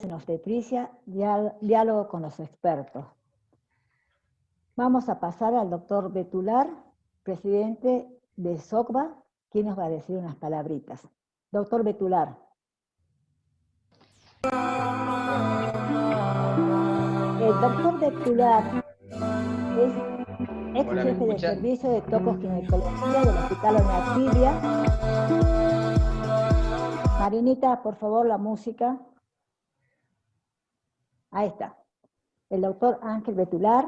en obstetricia, diálogo con los expertos. Vamos a pasar al doctor Betular, presidente de SOCBA, quien nos va a decir unas palabritas. Doctor Betular. El doctor Betular es ex jefe de servicio de tocoginecología del Hospital Oñatilia. Marinita, por favor, la música. Ahí está. El doctor Ángel Betular,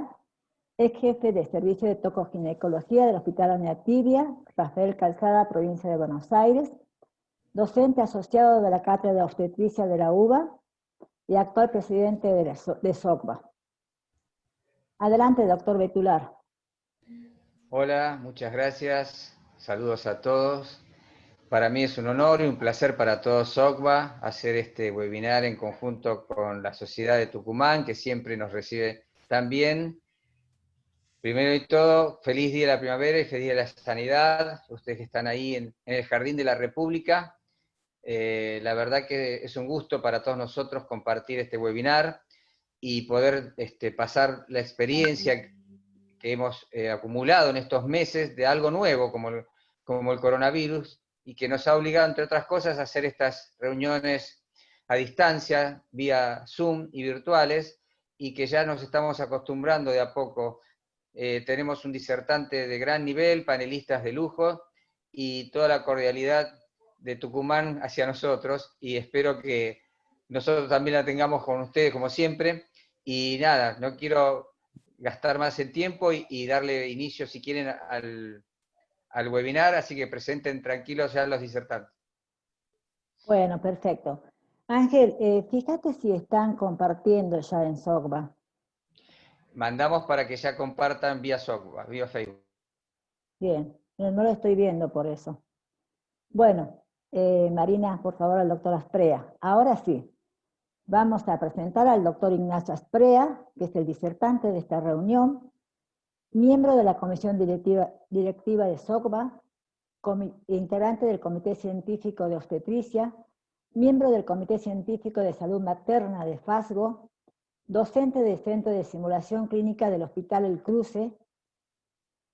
ex jefe de servicio de tocoginecología del Hospital Oñatilia, Rafael Calzada, provincia de Buenos Aires, docente asociado de la Cátedra de Obstetricia de la UBA y actual presidente de SOCBA. Adelante, doctor Betular. Hola, muchas gracias. Saludos a todos. Para mí es un honor y un placer para todos SOCBA hacer este webinar en conjunto con la Sociedad de Tucumán, que siempre nos recibe tan bien. Primero de todo, feliz Día de la Primavera y feliz Día de la Sanidad, ustedes que están ahí en el Jardín de la República. La verdad que es un gusto para todos nosotros compartir este webinar y poder pasar la experiencia que hemos acumulado en estos meses de algo nuevo como el coronavirus, y que nos ha obligado, entre otras cosas, a hacer estas reuniones a distancia, vía Zoom y virtuales, y que ya nos estamos acostumbrando de a poco. Tenemos un disertante de gran nivel, panelistas de lujo, y toda la cordialidad de Tucumán hacia nosotros, y espero que nosotros también la tengamos con ustedes, como siempre. Y nada, no quiero gastar más el tiempo y darle inicio, si quieren, al webinar, así que presenten tranquilos ya los disertantes. Bueno, perfecto. Ángel, fíjate si están compartiendo ya en SOCBA. Mandamos para que ya compartan vía SOCBA, vía Facebook. Bien, no lo estoy viendo por eso. Bueno, Marina, por favor, al doctor Asprea. Ahora sí, vamos a presentar al doctor Ignacio Asprea, que es el disertante de esta reunión, miembro de la Comisión Directiva de SOCBA, integrante del Comité Científico de Obstetricia, miembro del Comité Científico de Salud Materna de FASGO, docente del Centro de Simulación Clínica del Hospital El Cruce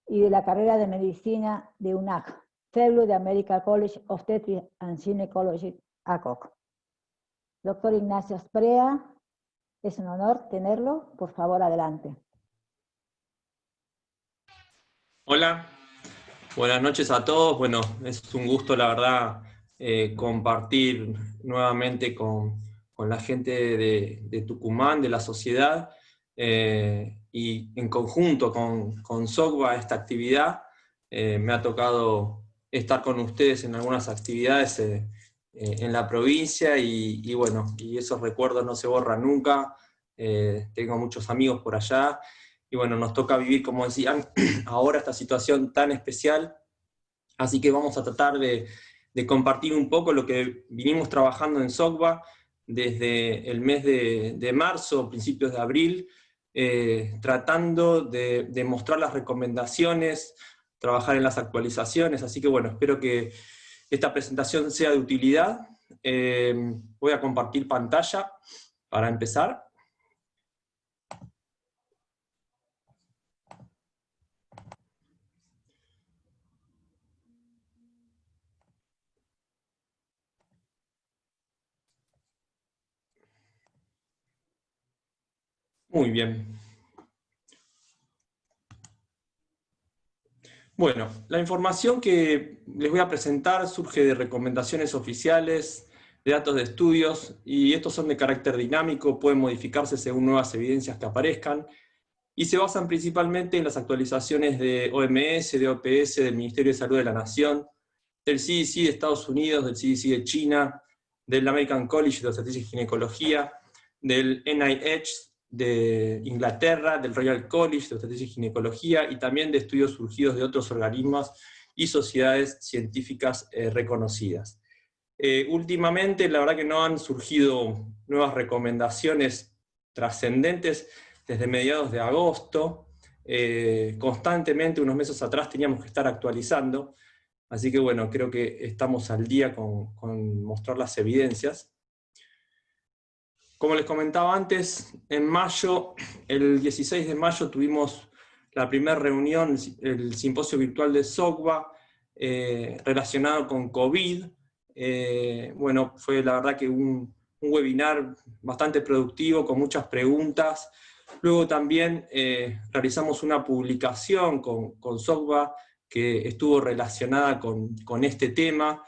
y de la carrera de Medicina de UNAC, Fellow de American College of Obstetrics and Gynecology, ACOG. Doctor Ignacio Asprea, es un honor tenerlo. Por favor, adelante. Hola, buenas noches a todos. Bueno, es un gusto, la verdad, compartir nuevamente con la gente de Tucumán, de la sociedad, y en conjunto con SOCBA esta actividad. Me ha tocado estar con ustedes en algunas actividades en la provincia y bueno, y esos recuerdos no se borran nunca. Tengo muchos amigos por allá. Y bueno, nos toca vivir, como decían, ahora esta situación tan especial, así que vamos a tratar de compartir un poco lo que vinimos trabajando en SOCBA desde el mes de marzo, principios de abril, tratando de mostrar las recomendaciones, trabajar en las actualizaciones, así que bueno, espero que esta presentación sea de utilidad. Voy a compartir pantalla para empezar. Muy bien. Bueno, la información que les voy a presentar surge de recomendaciones oficiales, de datos de estudios, y estos son de carácter dinámico, pueden modificarse según nuevas evidencias que aparezcan, y se basan principalmente en las actualizaciones de OMS, de OPS, del Ministerio de Salud de la Nación, del CDC de Estados Unidos, del CDC de China, del American College de Obstetricia y Ginecología, del NIH de Inglaterra, del Royal College de Obstetricia y Ginecología, y también de estudios surgidos de otros organismos y sociedades científicas reconocidas. Últimamente, la verdad que no han surgido nuevas recomendaciones trascendentes desde mediados de agosto. Constantemente, unos meses atrás, teníamos que estar actualizando, así que bueno, creo que estamos al día con mostrar las evidencias. como les comentaba antes, en mayo, el 16 de mayo tuvimos la primera reunión, el simposio virtual de SOCBA, relacionado con COVID. Bueno, fue la verdad que un webinar bastante productivo, con muchas preguntas. Luego también realizamos una publicación con SOCBA que estuvo relacionada con este tema,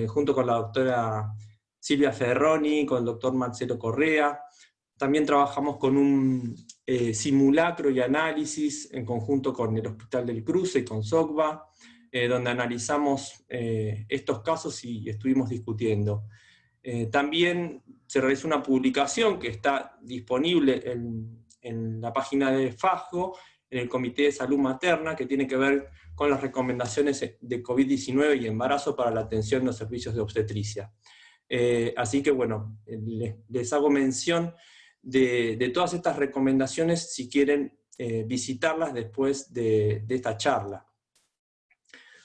junto con la doctora Silvia Ferroni, con el doctor Marcelo Correa. También trabajamos con un simulacro y análisis en conjunto con el Hospital del Cruce y con SOCBA, donde analizamos estos casos y estuvimos discutiendo. También se realizó una publicación que está disponible en la página de FASGO, en el Comité de Salud Materna, que tiene que ver con las recomendaciones de COVID-19 y embarazo para la atención en los servicios de obstetricia. Así que bueno, les hago mención de todas estas recomendaciones si quieren visitarlas después de esta charla.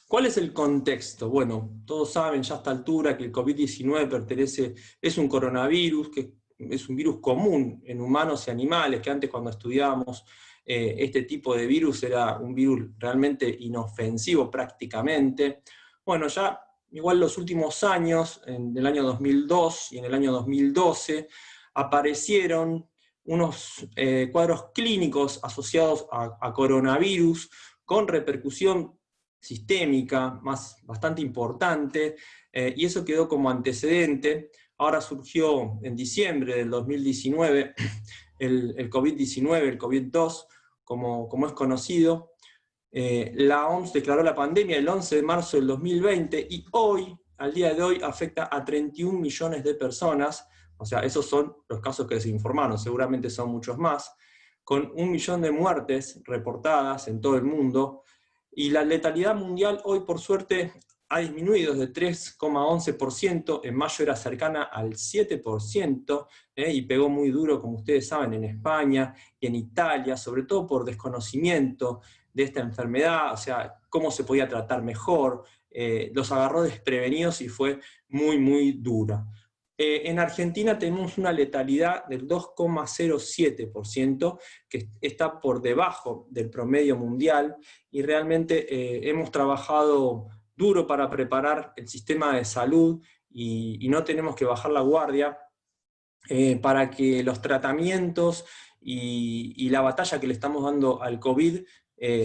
¿Cuál es el contexto? Bueno, todos saben ya a esta altura que el COVID-19 es un coronavirus, que es un virus común en humanos y animales, que antes cuando estudiábamos este tipo de virus era un virus realmente inofensivo prácticamente. Bueno, ya igual los últimos años, en el año 2002 y en el año 2012, aparecieron unos cuadros clínicos asociados a coronavirus con repercusión sistémica, bastante importante, y eso quedó como antecedente. Ahora surgió en diciembre del 2019 el COVID-19, el COVID-2, como es conocido. La OMS declaró la pandemia el 11 de marzo del 2020 y hoy, al día de hoy, afecta a 31 millones de personas, o sea, esos son los casos que se informaron, seguramente son muchos más, con 1 millón de muertes reportadas en todo el mundo, y la letalidad mundial hoy, por suerte, ha disminuido de 3,11%, en mayo era cercana al 7%, y pegó muy duro, como ustedes saben, en España y en Italia, sobre todo por desconocimiento de esta enfermedad, o sea, cómo se podía tratar mejor, los agarró desprevenidos y fue muy, muy dura. En Argentina tenemos una letalidad del 2,07%, que está por debajo del promedio mundial, y realmente hemos trabajado duro para preparar el sistema de salud y no tenemos que bajar la guardia para que los tratamientos y la batalla que le estamos dando al COVID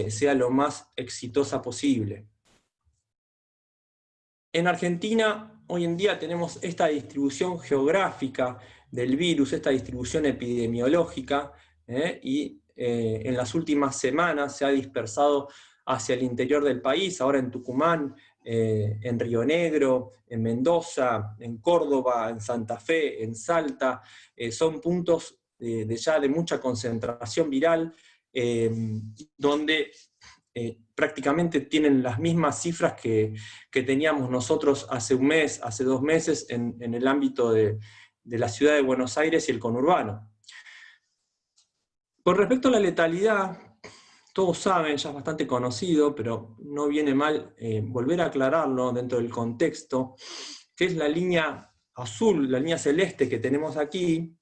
sea lo más exitosa posible. En Argentina, hoy en día tenemos esta distribución geográfica del virus, esta distribución epidemiológica, y en las últimas semanas se ha dispersado hacia el interior del país, ahora en Tucumán, en Río Negro, en Mendoza, en Córdoba, en Santa Fe, en Salta, son puntos ya de mucha concentración viral, donde prácticamente tienen las mismas cifras que teníamos nosotros hace un mes, hace 2 meses, en el ámbito de la ciudad de Buenos Aires y el conurbano. Con respecto a la letalidad, todos saben, ya es bastante conocido, pero no viene mal volver a aclararlo dentro del contexto, que es la línea azul, la línea celeste que tenemos aquí,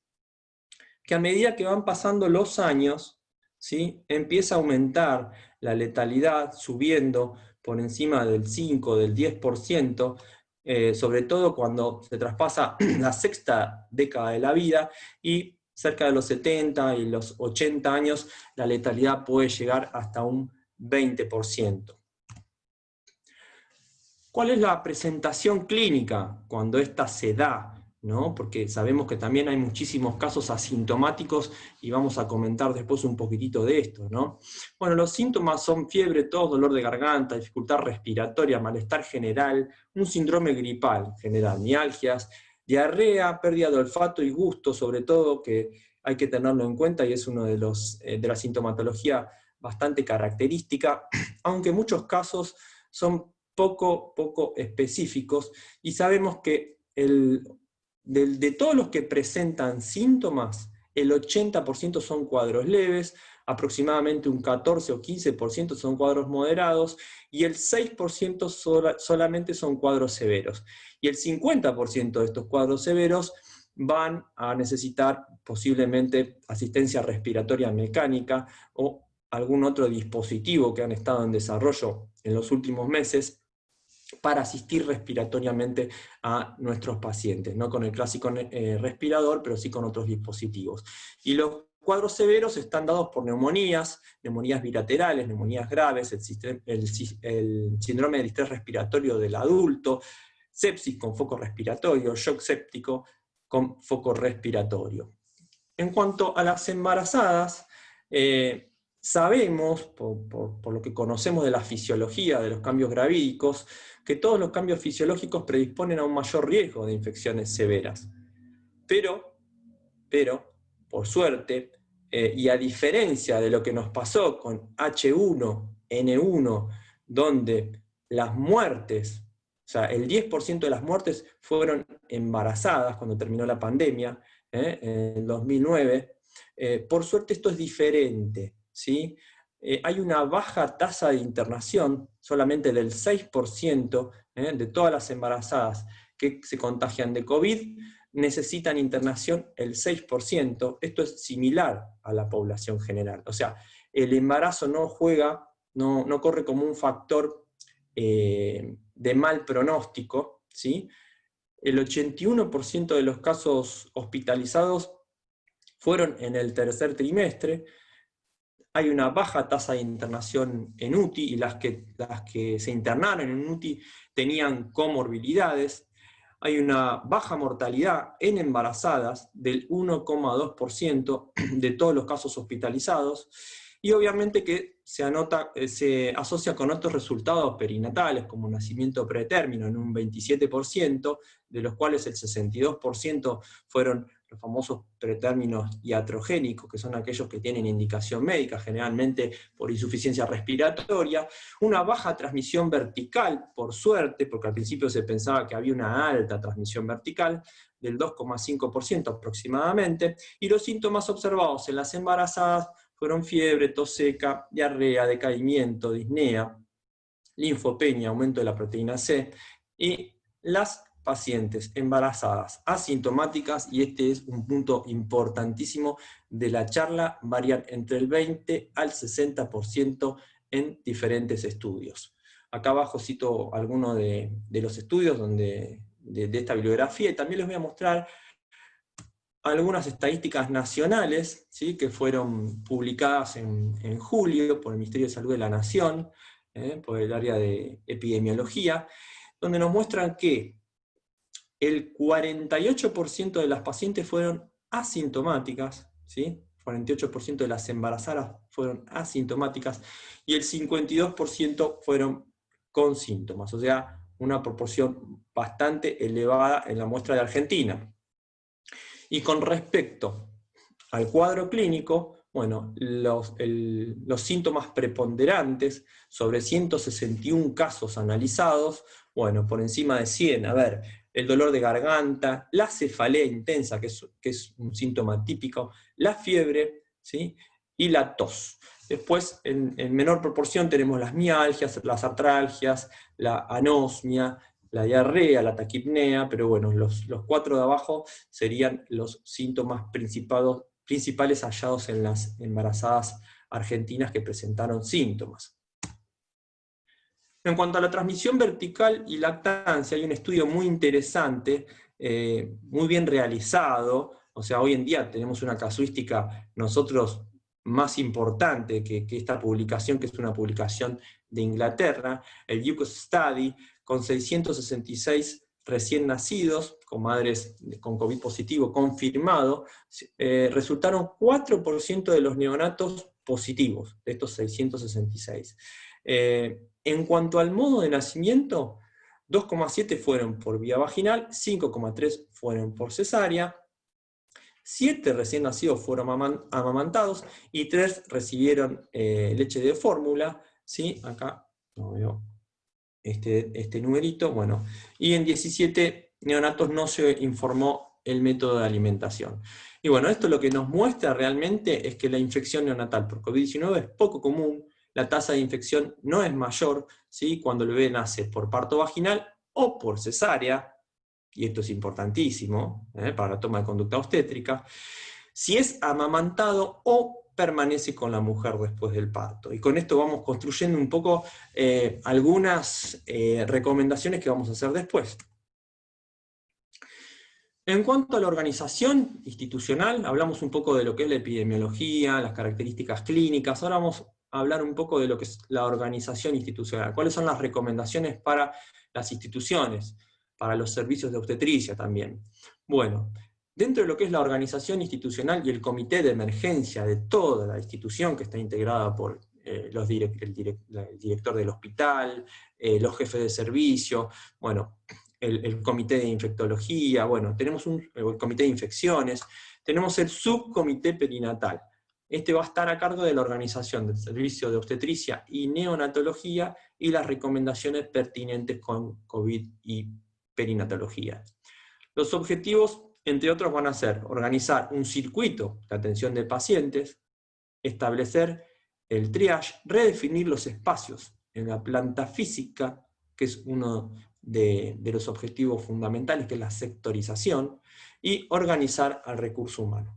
que a medida que van pasando los años, ¿sí?, empieza a aumentar la letalidad, subiendo por encima del 5, del 10%, sobre todo cuando se traspasa la 6ª década de la vida, y cerca de los 70 y los 80 años la letalidad puede llegar hasta un 20%. ¿Cuál es la presentación clínica cuando esta se da? ¿No? Porque sabemos que también hay muchísimos casos asintomáticos y vamos a comentar después un poquitito de esto, ¿no? Bueno, los síntomas son fiebre, tos, dolor de garganta, dificultad respiratoria, malestar general, un síndrome gripal general, mialgias, diarrea, pérdida de olfato y gusto, sobre todo, que hay que tenerlo en cuenta y es uno de la sintomatología bastante característica, aunque en muchos casos son poco específicos, y sabemos que de todos los que presentan síntomas, el 80% son cuadros leves, aproximadamente un 14 o 15% son cuadros moderados, y el 6% solamente son cuadros severos. Y el 50% de estos cuadros severos van a necesitar posiblemente asistencia respiratoria mecánica o algún otro dispositivo que han estado en desarrollo en los últimos meses para asistir respiratoriamente a nuestros pacientes, no con el clásico respirador, pero sí con otros dispositivos. Y los cuadros severos están dados por neumonías bilaterales, neumonías graves, el síndrome de distrés respiratorio del adulto, sepsis con foco respiratorio, shock séptico con foco respiratorio. En cuanto a las embarazadas, sabemos, por lo que conocemos de la fisiología de los cambios gravídicos, que todos los cambios fisiológicos predisponen a un mayor riesgo de infecciones severas. Pero por suerte, y a diferencia de lo que nos pasó con H1N1, donde las muertes, o sea, el 10% de las muertes fueron embarazadas cuando terminó la pandemia, en 2009, por suerte esto es diferente, ¿sí? Hay una baja tasa de internación, solamente del 6% de todas las embarazadas que se contagian de COVID, necesitan internación el 6%, esto es similar a la población general. O sea, el embarazo no corre como un factor de mal pronóstico, ¿sí? El 81% de los casos hospitalizados fueron en el tercer trimestre. Hay una baja tasa de internación en UTI, y las que se internaron en UTI tenían comorbilidades. Hay una baja mortalidad en embarazadas del 1,2% de todos los casos hospitalizados, y obviamente que se asocia con otros resultados perinatales, como nacimiento pretérmino en un 27%, de los cuales el 62% fueron los famosos pretérminos iatrogénicos, que son aquellos que tienen indicación médica, generalmente por insuficiencia respiratoria, una baja transmisión vertical, por suerte, porque al principio se pensaba que había una alta transmisión vertical, del 2,5% aproximadamente, y los síntomas observados en las embarazadas fueron fiebre, tos seca, diarrea, decaimiento, disnea, linfopenia, aumento de la proteína C, y las pacientes embarazadas asintomáticas, y este es un punto importantísimo de la charla, varían entre el 20 al 60% en diferentes estudios. Acá abajo cito algunos de los estudios de esta bibliografía, y también les voy a mostrar algunas estadísticas nacionales, ¿sí?, que fueron publicadas en julio por el Ministerio de Salud de la Nación, por el área de epidemiología, donde nos muestran que el 48% de las pacientes fueron asintomáticas, ¿sí? 48% de las embarazadas fueron asintomáticas, y el 52% fueron con síntomas, o sea, una proporción bastante elevada en la muestra de Argentina. Y con respecto al cuadro clínico, bueno, los síntomas preponderantes sobre 161 casos analizados, bueno, por encima de 100, a ver, el dolor de garganta, la cefalea intensa, que es un síntoma típico, la fiebre, ¿sí?, y la tos. Después, en menor proporción, tenemos las mialgias, las artralgias, la anosmia, la diarrea, la taquipnea, pero bueno, los 4 de abajo serían los síntomas principales hallados en las embarazadas argentinas que presentaron síntomas. En cuanto a la transmisión vertical y lactancia, hay un estudio muy interesante, muy bien realizado. O sea, hoy en día tenemos una casuística nosotros más importante que esta publicación, que es una publicación de Inglaterra, el UCOS Study, con 666 recién nacidos, con madres con COVID positivo confirmado, resultaron 4% de los neonatos positivos, de estos 666. En cuanto al modo de nacimiento, 2,7 fueron por vía vaginal, 5,3 fueron por cesárea, 7 recién nacidos fueron amamantados, y 3 recibieron leche de fórmula, ¿sí? Acá no veo este numerito, bueno, y en 17 neonatos no se informó el método de alimentación. Y bueno, esto lo que nos muestra realmente es que la infección neonatal por COVID-19 es poco común, la tasa de infección no es mayor, ¿sí?, cuando el bebé nace por parto vaginal o por cesárea, y esto es importantísimo para la toma de conducta obstétrica, si es amamantado o permanece con la mujer después del parto. Y con esto vamos construyendo un poco algunas recomendaciones que vamos a hacer después. En cuanto a la organización institucional, hablamos un poco de lo que es la epidemiología, las características clínicas. Ahora vamos a hablar un poco de lo que es la organización institucional. ¿Cuáles son las recomendaciones para las instituciones? Para los servicios de obstetricia también. Bueno, dentro de lo que es la organización institucional y el comité de emergencia de toda la institución, que está integrada por el director del hospital, los jefes de servicio, bueno, el comité de infectología, bueno, tenemos el comité de infecciones, tenemos el subcomité perinatal. Este va a estar a cargo de la organización del servicio de obstetricia y neonatología y las recomendaciones pertinentes con COVID y perinatología. Los objetivos, entre otros, van a ser organizar un circuito de atención de pacientes, establecer el triage, redefinir los espacios en la planta física, que es uno de los objetivos fundamentales, que es la sectorización, y organizar al recurso humano.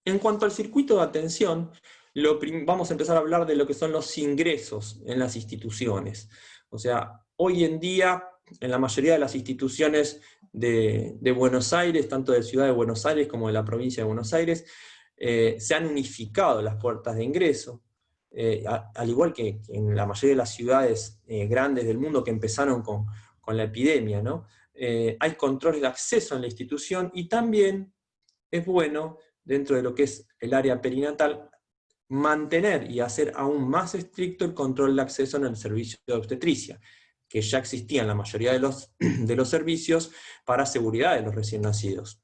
En cuanto al circuito de atención, vamos a empezar a hablar de lo que son los ingresos en las instituciones. O sea, hoy en día, en la mayoría de las instituciones de Buenos Aires, tanto de Ciudad de Buenos Aires como de la provincia de Buenos Aires, se han unificado las puertas de ingreso, al igual que en la mayoría de las ciudades grandes del mundo que empezaron con la epidemia, ¿no? Hay controles de acceso en la institución y también es bueno, dentro de lo que es el área perinatal, mantener y hacer aún más estricto el control de acceso en el servicio de obstetricia, que ya existía en la mayoría de los servicios para seguridad de los recién nacidos.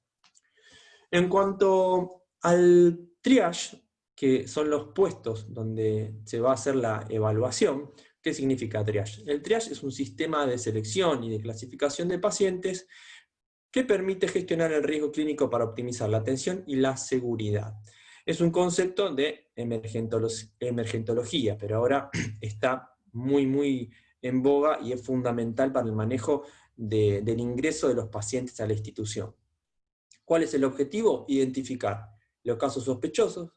En cuanto al triage, que son los puestos donde se va a hacer la evaluación, ¿qué significa triage? El triage es un sistema de selección y de clasificación de pacientes que permite gestionar el riesgo clínico para optimizar la atención y la seguridad. Es un concepto de emergentología, pero ahora está muy en boga y es fundamental para el manejo del ingreso de los pacientes a la institución. ¿Cuál es el objetivo? Identificar los casos sospechosos,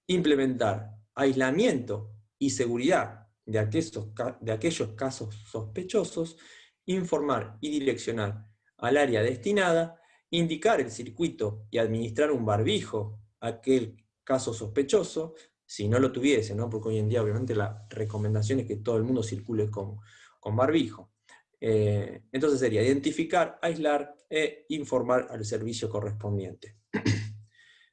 implementar aislamiento y seguridad de aquellos casos sospechosos, informar y direccionar al área destinada, indicar el circuito y administrar un barbijo a aquel caso sospechoso, si no lo tuviese, ¿no? Porque hoy en día obviamente la recomendación es que todo el mundo circule con barbijo. Entonces sería identificar, aislar e informar al servicio correspondiente.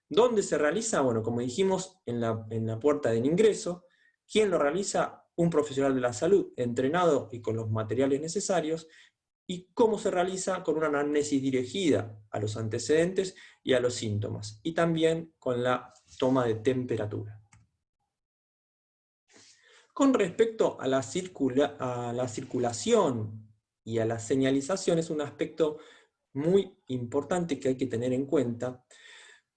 ¿Dónde se realiza? Bueno, como dijimos, en la puerta del ingreso. ¿Quién lo realiza? Un profesional de la salud, entrenado y con los materiales necesarios. ¿Y cómo se realiza? Con una anamnesis dirigida a los antecedentes y a los síntomas, y también con la toma de temperatura. Con respecto a la circulación y a la señalización, es un aspecto muy importante que hay que tener en cuenta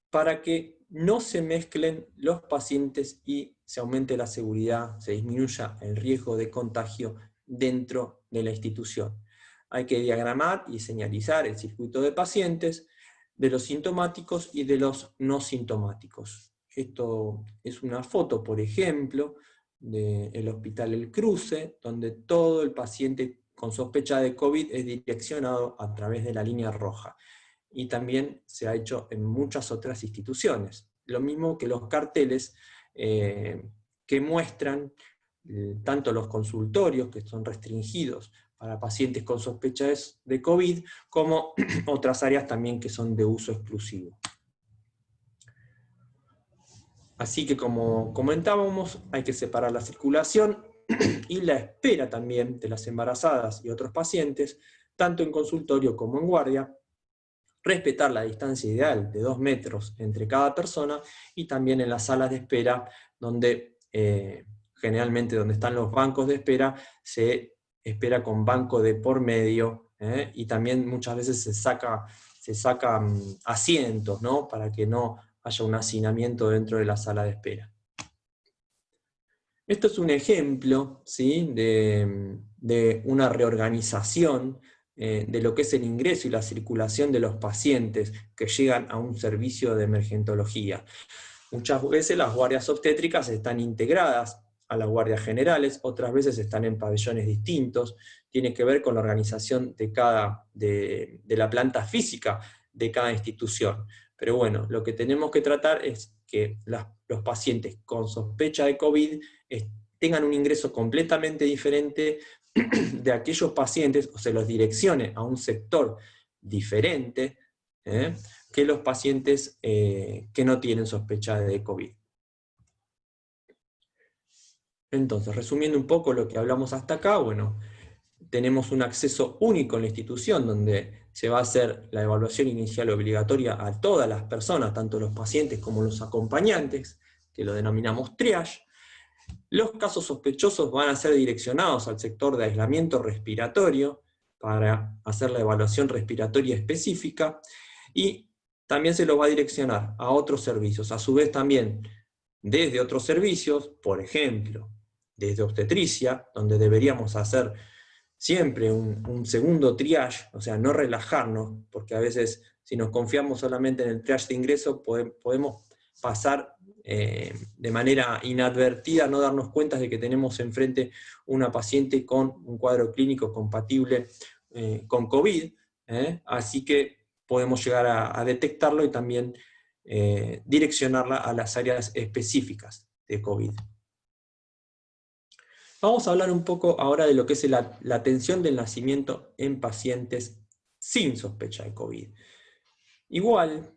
para que no se mezclen los pacientes y se aumente la seguridad, se disminuya el riesgo de contagio dentro de la institución. Hay que diagramar y señalizar el circuito de pacientes, de los sintomáticos y de los no sintomáticos. Esto es una foto, por ejemplo, del Hospital El Cruce, donde todo el paciente con sospecha de COVID es direccionado a través de la línea roja. Y también se ha hecho en muchas otras instituciones. Lo mismo que los carteles que muestran tanto los consultorios, que son restringidos para pacientes con sospechas de COVID, como otras áreas también que son de uso exclusivo. Así que, como comentábamos, hay que separar la circulación y la espera también de las embarazadas y otros pacientes, tanto en consultorio como en guardia, respetar la distancia ideal de 2 metros entre cada persona, y también en las salas de espera, donde generalmente donde están los bancos de espera, se espera con banco de por medio, y también muchas veces se sacan asientos, ¿no? Para que no haya un hacinamiento dentro de la sala de espera. Esto es un ejemplo, ¿sí? de una reorganización de lo que es el ingreso y la circulación de los pacientes que llegan a un servicio de emergentología. Muchas veces las guardias obstétricas están integradas a las guardias generales, otras veces están en pabellones distintos, tiene que ver con la organización de la planta física de cada institución. Pero bueno, lo que tenemos que tratar es que los pacientes con sospecha de COVID tengan un ingreso completamente diferente de aquellos pacientes, o se los direccione a un sector diferente, que los pacientes que no tienen sospecha de COVID. Entonces, resumiendo un poco lo que hablamos hasta acá, bueno, tenemos un acceso único en la institución donde se va a hacer la evaluación inicial obligatoria a todas las personas, tanto los pacientes como los acompañantes, que lo denominamos triage. Los casos sospechosos van a ser direccionados al sector de aislamiento respiratorio para hacer la evaluación respiratoria específica, y también se los va a direccionar a otros servicios. A su vez también desde otros servicios, por ejemplo, desde obstetricia, donde deberíamos hacer siempre un segundo triage, o sea, no relajarnos, porque a veces si nos confiamos solamente en el triage de ingreso, podemos pasar de manera inadvertida, no darnos cuenta de que tenemos enfrente una paciente con un cuadro clínico compatible con COVID, así que podemos llegar a detectarlo y también direccionarla a las áreas específicas de COVID. Vamos a hablar un poco ahora de lo que es la atención del nacimiento en pacientes sin sospecha de COVID. Igual,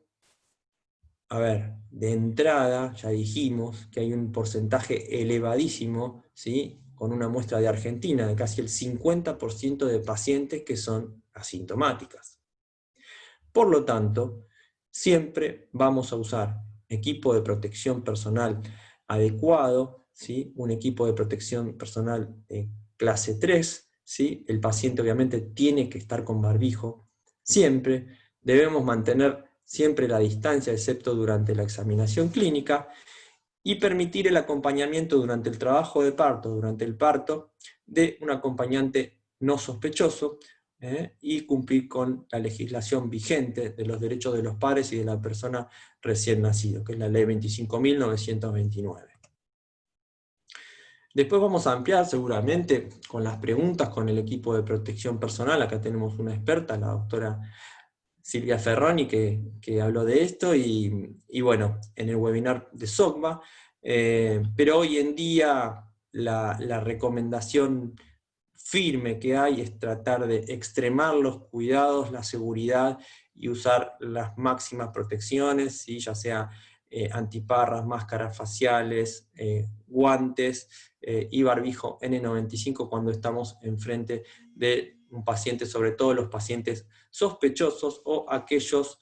a ver, de entrada ya dijimos que hay un porcentaje elevadísimo, ¿sí?, con una muestra de Argentina, de casi el 50% de pacientes que son asintomáticas. Por lo tanto, siempre vamos a usar equipo de protección personal adecuado, ¿sí?, un equipo de protección personal de clase 3, ¿sí? El paciente obviamente tiene que estar con barbijo, siempre debemos mantener siempre la distancia, excepto durante la examinación clínica, y permitir el acompañamiento durante el trabajo de parto, durante el parto, de un acompañante no sospechoso, y cumplir con la legislación vigente de los derechos de los padres y de la persona recién nacida, que es la ley 25.929. Después vamos a ampliar seguramente con las preguntas con el equipo de protección personal. Acá tenemos una experta, la doctora Silvia Ferroni, que habló de esto, y bueno, en el webinar de SOCVA, pero hoy en día la recomendación firme que hay es tratar de extremar los cuidados, la seguridad, y usar las máximas protecciones, ¿sí?, ya sea antiparras, máscaras faciales, guantes y barbijo N95 cuando estamos enfrente de un paciente, sobre todo los pacientes sospechosos o aquellos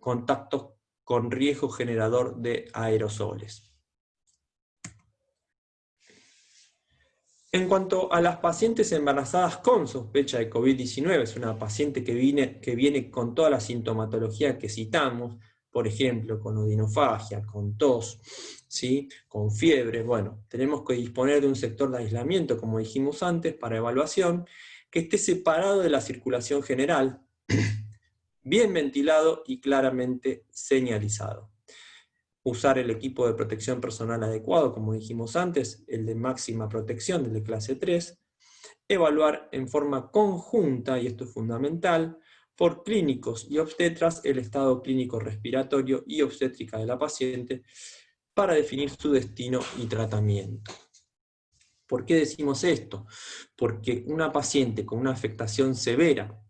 contactos con riesgo generador de aerosoles. En cuanto a las pacientes embarazadas con sospecha de COVID-19, es una paciente que viene con toda la sintomatología que citamos, por ejemplo, con odinofagia, con tos, ¿sí?, con fiebre. Bueno, tenemos que disponer de un sector de aislamiento, como dijimos antes, para evaluación, que esté separado de la circulación general, bien ventilado y claramente señalizado. Usar el equipo de protección personal adecuado, como dijimos antes, el de máxima protección, el de clase 3, evaluar en forma conjunta, y esto es fundamental, por clínicos y obstetras el estado clínico respiratorio y obstétrica de la paciente para definir su destino y tratamiento. ¿Por qué decimos esto? Porque una paciente con una afectación severa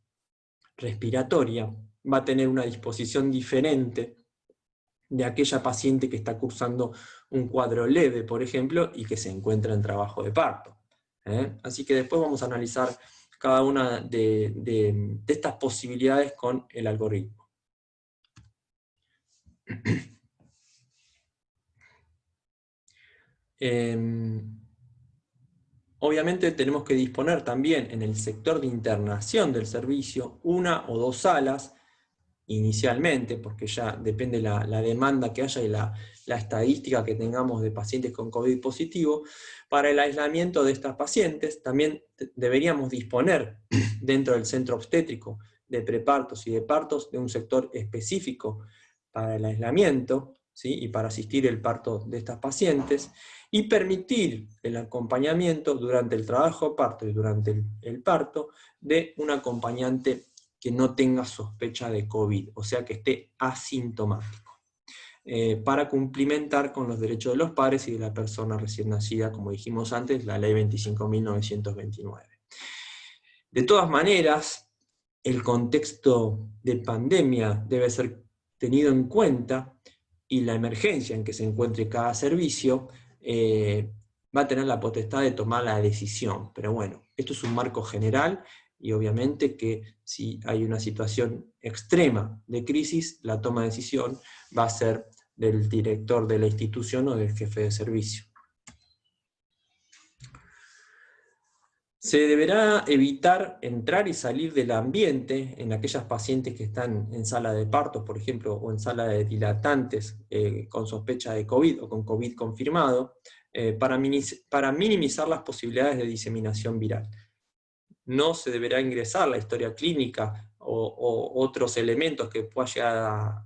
respiratoria va a tener una disposición diferente de aquella paciente que está cursando un cuadro leve, por ejemplo, y que se encuentra en trabajo de parto. Así que después vamos a analizar cada una de estas posibilidades con el algoritmo. Obviamente tenemos que disponer también en el sector de internación del servicio 1 o 2 salas, inicialmente, porque ya depende la demanda que haya y la estadística que tengamos de pacientes con COVID positivo. Para el aislamiento de estas pacientes también deberíamos disponer dentro del centro obstétrico de prepartos y de partos de un sector específico para el aislamiento, ¿sí? Y para asistir el parto de estas pacientes, y permitir el acompañamiento durante el trabajo de parto y durante el parto de un acompañante que no tenga sospecha de COVID, o sea que esté asintomático, para cumplimentar con los derechos de los padres y de la persona recién nacida, como dijimos antes, la ley 25.929. De todas maneras, el contexto de pandemia debe ser tenido en cuenta, y la emergencia en que se encuentre cada servicio va a tener la potestad de tomar la decisión. Pero bueno, esto es un marco general, y obviamente que si hay una situación extrema de crisis, la toma de decisión va a ser del director de la institución o del jefe de servicio. Se deberá evitar entrar y salir del ambiente en aquellas pacientes que están en sala de partos, por ejemplo, o en sala de dilatantes con sospecha de COVID o con COVID confirmado, para minimizar las posibilidades de diseminación viral. No se deberá ingresar la historia clínica o otros elementos que puedan llegar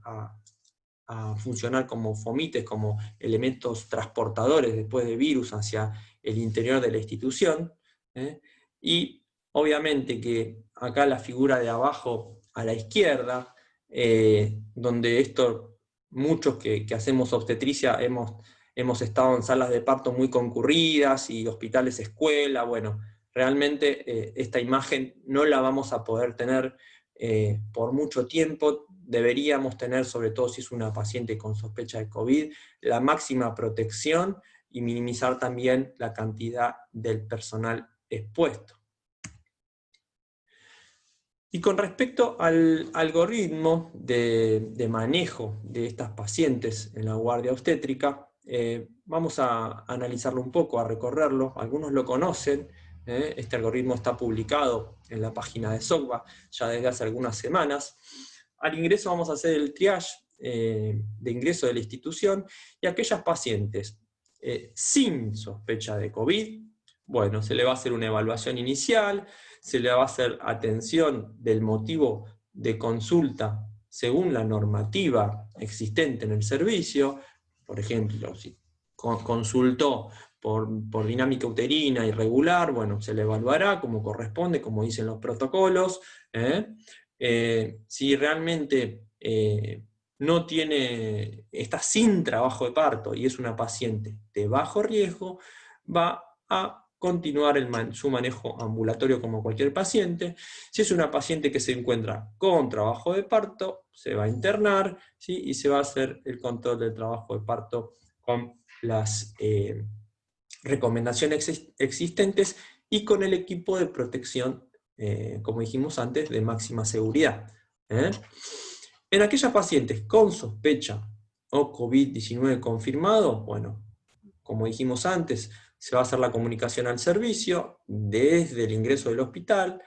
a funcionar como fomites, como elementos transportadores después de virus hacia el interior de la institución. Y obviamente que acá la figura de abajo a la izquierda, donde esto, muchos que hacemos obstetricia hemos estado en salas de parto muy concurridas y hospitales escuela. Bueno, realmente esta imagen no la vamos a poder tener por mucho tiempo. Deberíamos tener, sobre todo si es una paciente con sospecha de COVID, la máxima protección y minimizar también la cantidad del personal expuesto. Y con respecto al algoritmo de manejo de estas pacientes en la guardia obstétrica, vamos a analizarlo un poco, a recorrerlo. Algunos lo conocen. Este algoritmo está publicado en la página de SOCBA ya desde hace algunas semanas. Al ingreso vamos a hacer el triage de ingreso de la institución, y aquellas pacientes sin sospecha de COVID, bueno, se le va a hacer una evaluación inicial, se le va a hacer atención del motivo de consulta según la normativa existente en el servicio. Por ejemplo, si consultó por dinámica uterina irregular, bueno, se le evaluará como corresponde, como dicen los protocolos. Si realmente no tiene, está sin trabajo de parto y es una paciente de bajo riesgo, va a continuar su manejo ambulatorio como cualquier paciente. Si es una paciente que se encuentra con trabajo de parto, se va a internar, ¿sí? Y se va a hacer el control del trabajo de parto con las recomendaciones existentes y con el equipo de protección, como dijimos antes, de máxima seguridad. En aquellas pacientes con sospecha o COVID-19 confirmado, bueno, como dijimos antes, se va a hacer la comunicación al servicio desde el ingreso del hospital,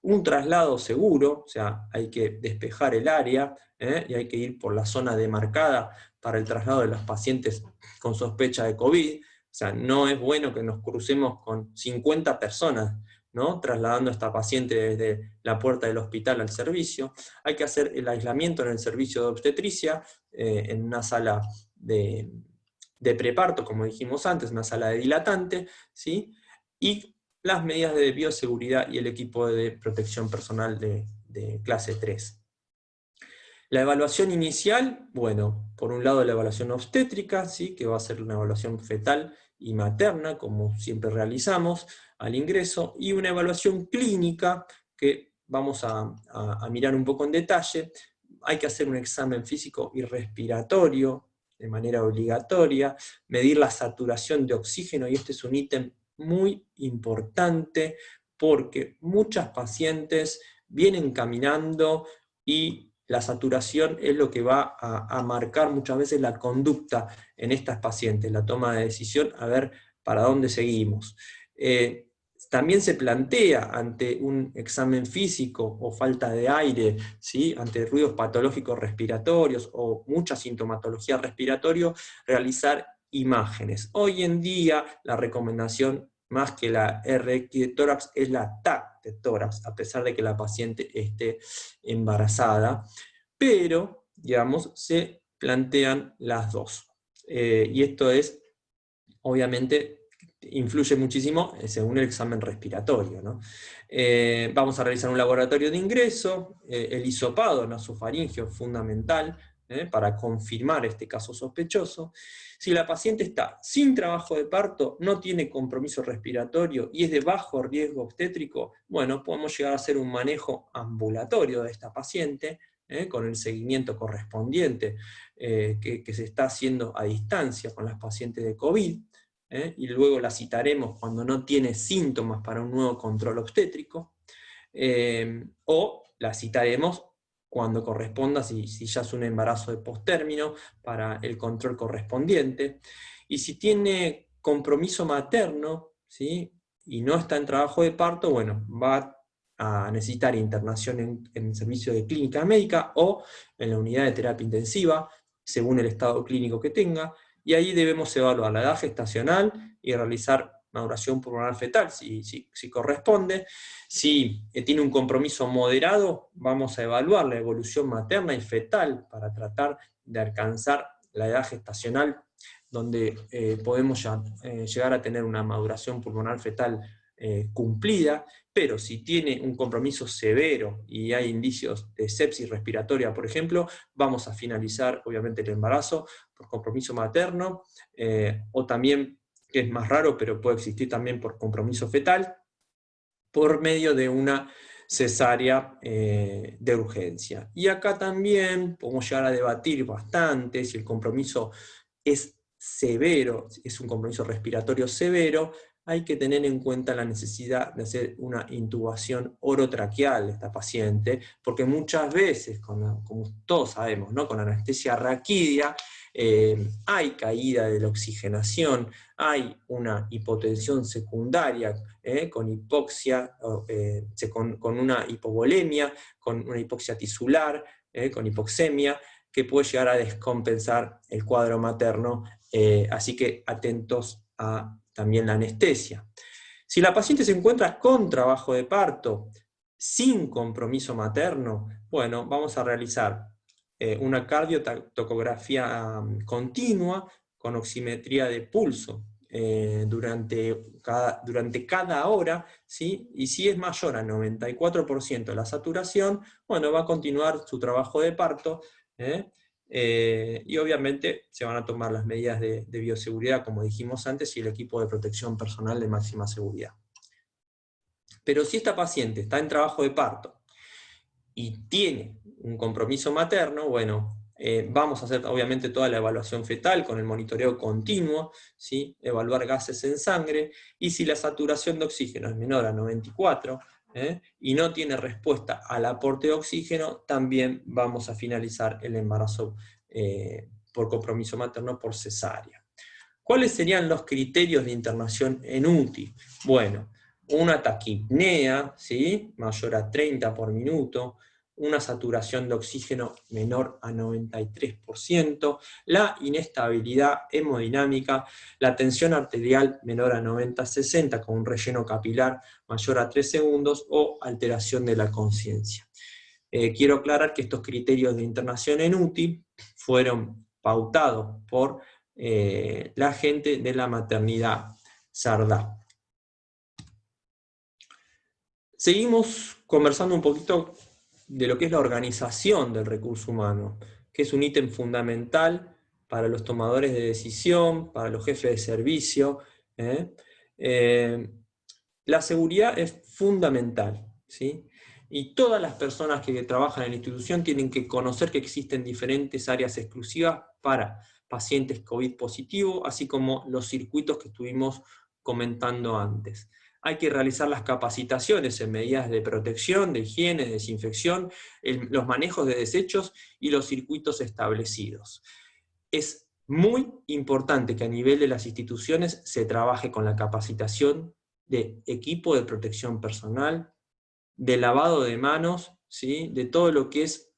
un traslado seguro, o sea, hay que despejar el área, y hay que ir por la zona demarcada para el traslado de los pacientes con sospecha de COVID. O sea, no es bueno que nos crucemos con 50 personas, ¿no?, trasladando a esta paciente desde la puerta del hospital al servicio. Hay que hacer el aislamiento en el servicio de obstetricia, en una sala de preparto, como dijimos antes, una sala de dilatante, ¿sí? Y las medidas de bioseguridad y el equipo de protección personal de clase 3. La evaluación inicial, bueno, por un lado la evaluación obstétrica, ¿sí?, que va a ser una evaluación fetal y materna, como siempre realizamos al ingreso, y una evaluación clínica que vamos a mirar un poco en detalle. Hay que hacer un examen físico y respiratorio de manera obligatoria, medir la saturación de oxígeno, y este es un ítem muy importante porque muchas pacientes vienen caminando y la saturación es lo que va a marcar muchas veces la conducta en estas pacientes, la toma de decisión, a ver para dónde seguimos. También se plantea ante un examen físico o falta de aire, ¿sí?, ante ruidos patológicos respiratorios o mucha sintomatología respiratoria, realizar imágenes. Hoy en día la recomendación, más que la RX de tórax, es la TAC, de tórax, a pesar de que la paciente esté embarazada, pero, digamos, se plantean las dos. Y esto es, obviamente, influye muchísimo según el examen respiratorio, ¿no? Vamos a realizar un laboratorio de ingreso, el hisopado nasofaringeo es fundamental, para confirmar este caso sospechoso. Si la paciente está sin trabajo de parto, no tiene compromiso respiratorio y es de bajo riesgo obstétrico, bueno, podemos llegar a hacer un manejo ambulatorio de esta paciente, con el seguimiento correspondiente que se está haciendo a distancia con las pacientes de COVID, y luego la citaremos cuando no tiene síntomas para un nuevo control obstétrico, o la citaremos cuando corresponda, si ya es un embarazo de postérmino, para el control correspondiente. Y si tiene compromiso materno, ¿sí?, y no está en trabajo de parto, bueno, va a necesitar internación en servicio de clínica médica o en la unidad de terapia intensiva, según el estado clínico que tenga, y ahí debemos evaluar la edad gestacional y realizar maduración pulmonar fetal, si corresponde. Si tiene un compromiso moderado, vamos a evaluar la evolución materna y fetal para tratar de alcanzar la edad gestacional, donde podemos llegar a tener una maduración pulmonar fetal cumplida, pero si tiene un compromiso severo y hay indicios de sepsis respiratoria, por ejemplo, vamos a finalizar obviamente el embarazo por compromiso materno, o también, que es más raro, pero puede existir también por compromiso fetal, por medio de una cesárea de urgencia. Y acá también podemos llegar a debatir bastante si el compromiso es severo, es un compromiso respiratorio severo. Hay que tener en cuenta la necesidad de hacer una intubación orotraqueal de esta paciente, porque muchas veces, como todos sabemos, ¿no?, con anestesia raquídea, hay caída de la oxigenación, hay una hipotensión secundaria, con hipoxia, con una hipovolemia, con una hipoxia tisular, con hipoxemia, que puede llegar a descompensar el cuadro materno, así que atentos a también la anestesia. Si la paciente se encuentra con trabajo de parto, sin compromiso materno, bueno, vamos a realizar una cardiotocografía continua con oximetría de pulso durante cada hora, ¿sí? Y si es mayor a 94% la saturación, bueno, va a continuar su trabajo de parto, y obviamente se van a tomar las medidas de bioseguridad, como dijimos antes, y el equipo de protección personal de máxima seguridad. Pero si esta paciente está en trabajo de parto y tiene un compromiso materno, bueno, vamos a hacer obviamente toda la evaluación fetal con el monitoreo continuo, ¿sí?, evaluar gases en sangre, y si la saturación de oxígeno es menor a 94, y no tiene respuesta al aporte de oxígeno, también vamos a finalizar el embarazo por compromiso materno por cesárea. ¿Cuáles serían los criterios de internación en UTI? Bueno, una taquipnea, ¿sí?, mayor a 30 por minuto, una saturación de oxígeno menor a 93%, la inestabilidad hemodinámica, la tensión arterial menor a 90-60 con un relleno capilar mayor a 3 segundos o alteración de la conciencia. Quiero aclarar que estos criterios de internación en UTI fueron pautados por la gente de la maternidad Sardá. Seguimos conversando un poquito de lo que es la organización del recurso humano, que es un ítem fundamental para los tomadores de decisión, para los jefes de servicio. La seguridad es fundamental, ¿sí? Y todas las personas que trabajan en la institución tienen que conocer que existen diferentes áreas exclusivas para pacientes COVID positivo, así como los circuitos que estuvimos comentando antes. Hay que realizar las capacitaciones en medidas de protección, de higiene, de desinfección, los manejos de desechos y los circuitos establecidos. Es muy importante que a nivel de las instituciones se trabaje con la capacitación de equipo de protección personal, de lavado de manos, ¿sí?, de todo lo que es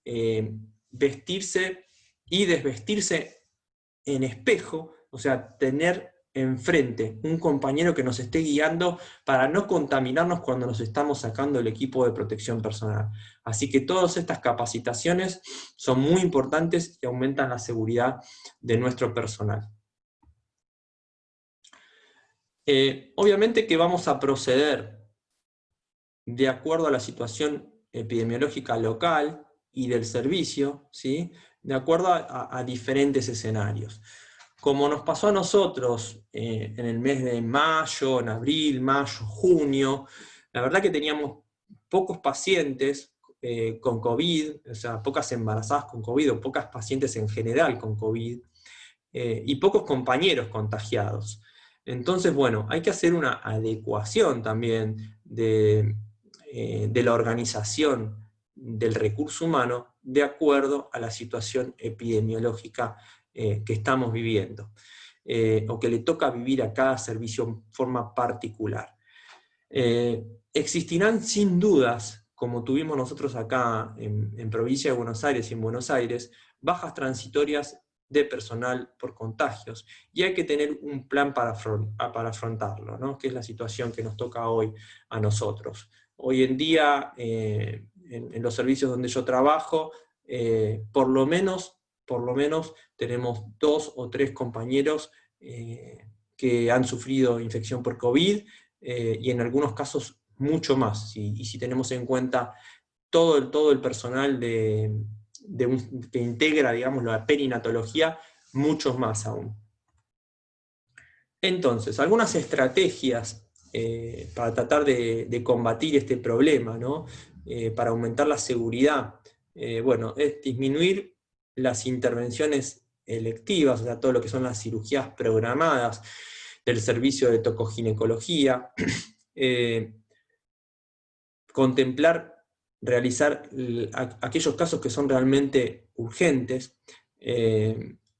vestirse y desvestirse en espejo, o sea, tener enfrente, un compañero que nos esté guiando para no contaminarnos cuando nos estamos sacando el equipo de protección personal. Así que todas estas capacitaciones son muy importantes y aumentan la seguridad de nuestro personal. Obviamente que vamos a proceder de acuerdo a la situación epidemiológica local y del servicio, ¿sí? De acuerdo a diferentes escenarios. Como nos pasó a nosotros en el mes de mayo, en abril, mayo, junio, la verdad que teníamos pocos pacientes con COVID, o sea, pocas embarazadas con COVID, o pocas pacientes en general con COVID, y pocos compañeros contagiados. Entonces, bueno, hay que hacer una adecuación también de la organización del recurso humano de acuerdo a la situación epidemiológica que estamos viviendo, o que le toca vivir a cada servicio en forma particular. Existirán sin dudas, como tuvimos nosotros acá en Provincia de Buenos Aires y en Buenos Aires, bajas transitorias de personal por contagios, y hay que tener un plan para afrontarlo, ¿no? Que es la situación que nos toca hoy a nosotros. Hoy en día, en los servicios donde yo trabajo, por lo menos tenemos 2 o 3 compañeros que han sufrido infección por COVID, y en algunos casos mucho más, y si tenemos en cuenta todo el personal que integra, digamos, la perinatología, muchos más aún. Entonces, algunas estrategias para tratar de combatir este problema, ¿no? Para aumentar la seguridad, bueno, es disminuir las intervenciones electivas, o sea, todo lo que son las cirugías programadas del servicio de tocoginecología, contemplar, realizar aquellos casos que son realmente urgentes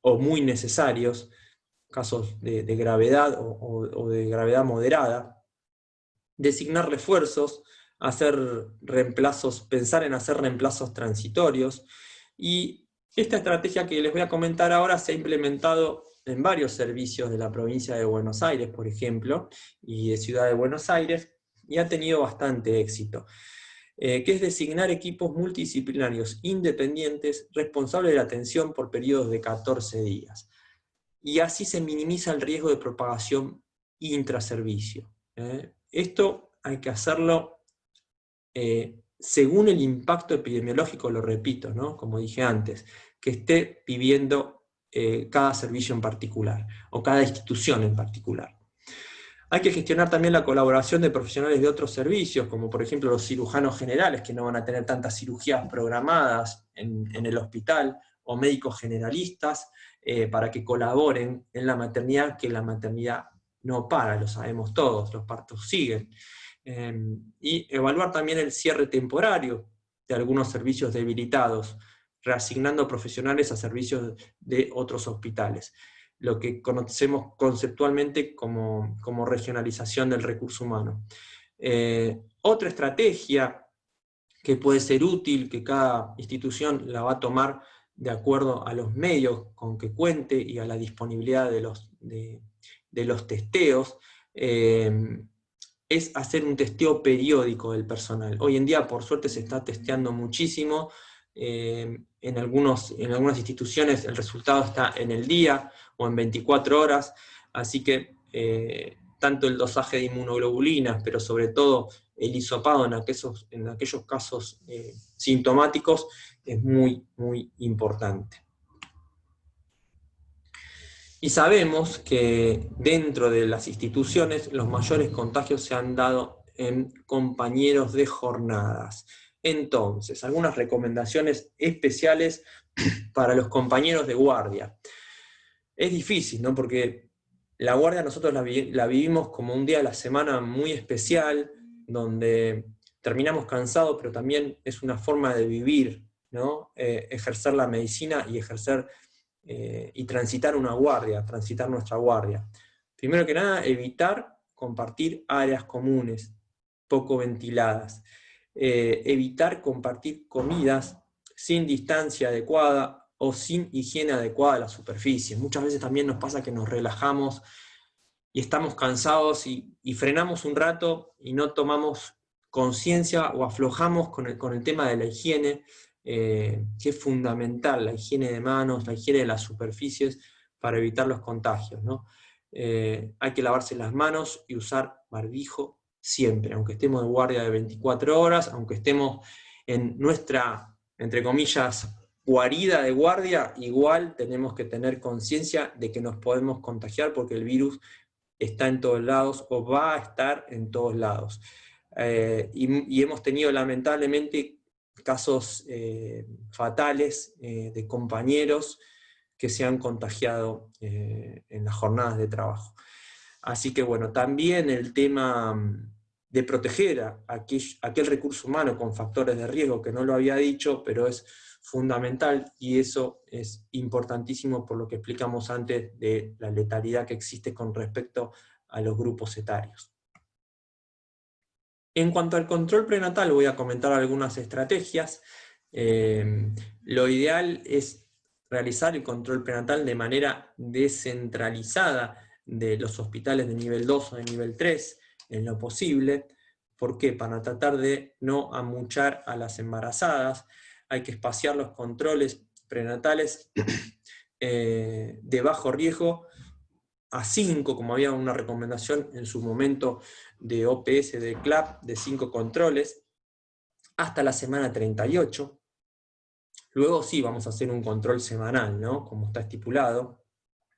o muy necesarios, casos de gravedad o de gravedad moderada, designar refuerzos, hacer reemplazos, pensar en hacer reemplazos transitorios, y esta estrategia que les voy a comentar ahora se ha implementado en varios servicios de la provincia de Buenos Aires, por ejemplo, y de Ciudad de Buenos Aires, y ha tenido bastante éxito, que es designar equipos multidisciplinarios independientes responsables de la atención por periodos de 14 días. Y así se minimiza el riesgo de propagación intraservicio. Esto hay que hacerlo según el impacto epidemiológico, lo repito, ¿no? Como dije antes, que esté viviendo cada servicio en particular, o cada institución en particular. Hay que gestionar también la colaboración de profesionales de otros servicios, como por ejemplo los cirujanos generales, que no van a tener tantas cirugías programadas en el hospital, o médicos generalistas, para que colaboren en la maternidad, que la maternidad no para, lo sabemos todos, los partos siguen. Y evaluar también el cierre temporario de algunos servicios debilitados, reasignando profesionales a servicios de otros hospitales, lo que conocemos conceptualmente como regionalización del recurso humano. Otra estrategia que puede ser útil, que cada institución la va a tomar de acuerdo a los medios con que cuente y a la disponibilidad de los testeos, es hacer un testeo periódico del personal. Hoy en día, por suerte, se está testeando muchísimo. En algunas instituciones el resultado está en el día o en 24 horas, así que tanto el dosaje de inmunoglobulinas, pero sobre todo el hisopado en aquellos casos sintomáticos, es muy, muy importante. Y sabemos que dentro de las instituciones los mayores contagios se han dado en compañeros de jornadas. Entonces, algunas recomendaciones especiales para los compañeros de guardia. Es difícil, ¿no? Porque la guardia nosotros la vivimos como un día de la semana muy especial, donde terminamos cansados, pero también es una forma de vivir, ¿no? Ejercer la medicina y ejercer y transitar una guardia, transitar nuestra guardia. Primero que nada, evitar compartir áreas comunes, poco ventiladas. Evitar compartir comidas sin distancia adecuada o sin higiene adecuada de las superficies. Muchas veces también nos pasa que nos relajamos y estamos cansados y frenamos un rato y no tomamos conciencia o aflojamos con el tema de la higiene, que es fundamental, la higiene de manos, la higiene de las superficies para evitar los contagios, ¿no? Hay que lavarse las manos y usar barbijo siempre, aunque estemos de guardia de 24 horas, aunque estemos en nuestra, entre comillas, guarida de guardia, igual tenemos que tener conciencia de que nos podemos contagiar porque el virus está en todos lados o va a estar en todos lados. Y hemos tenido lamentablemente casos fatales de compañeros que se han contagiado en las jornadas de trabajo. Así que bueno, también el tema de proteger a aquel recurso humano con factores de riesgo, que no lo había dicho, pero es fundamental, y eso es importantísimo por lo que explicamos antes de la letalidad que existe con respecto a los grupos etarios. En cuanto al control prenatal, voy a comentar algunas estrategias. Lo ideal es realizar el control prenatal de manera descentralizada de los hospitales de nivel 2 o de nivel 3, en lo posible. ¿Por qué? Para tratar de no amuchar a las embarazadas. Hay que espaciar los controles prenatales de bajo riesgo a 5, como había una recomendación en su momento de OPS, de CLAP, de 5 controles, hasta la semana 38. Luego sí vamos a hacer un control semanal, ¿no? Como está estipulado,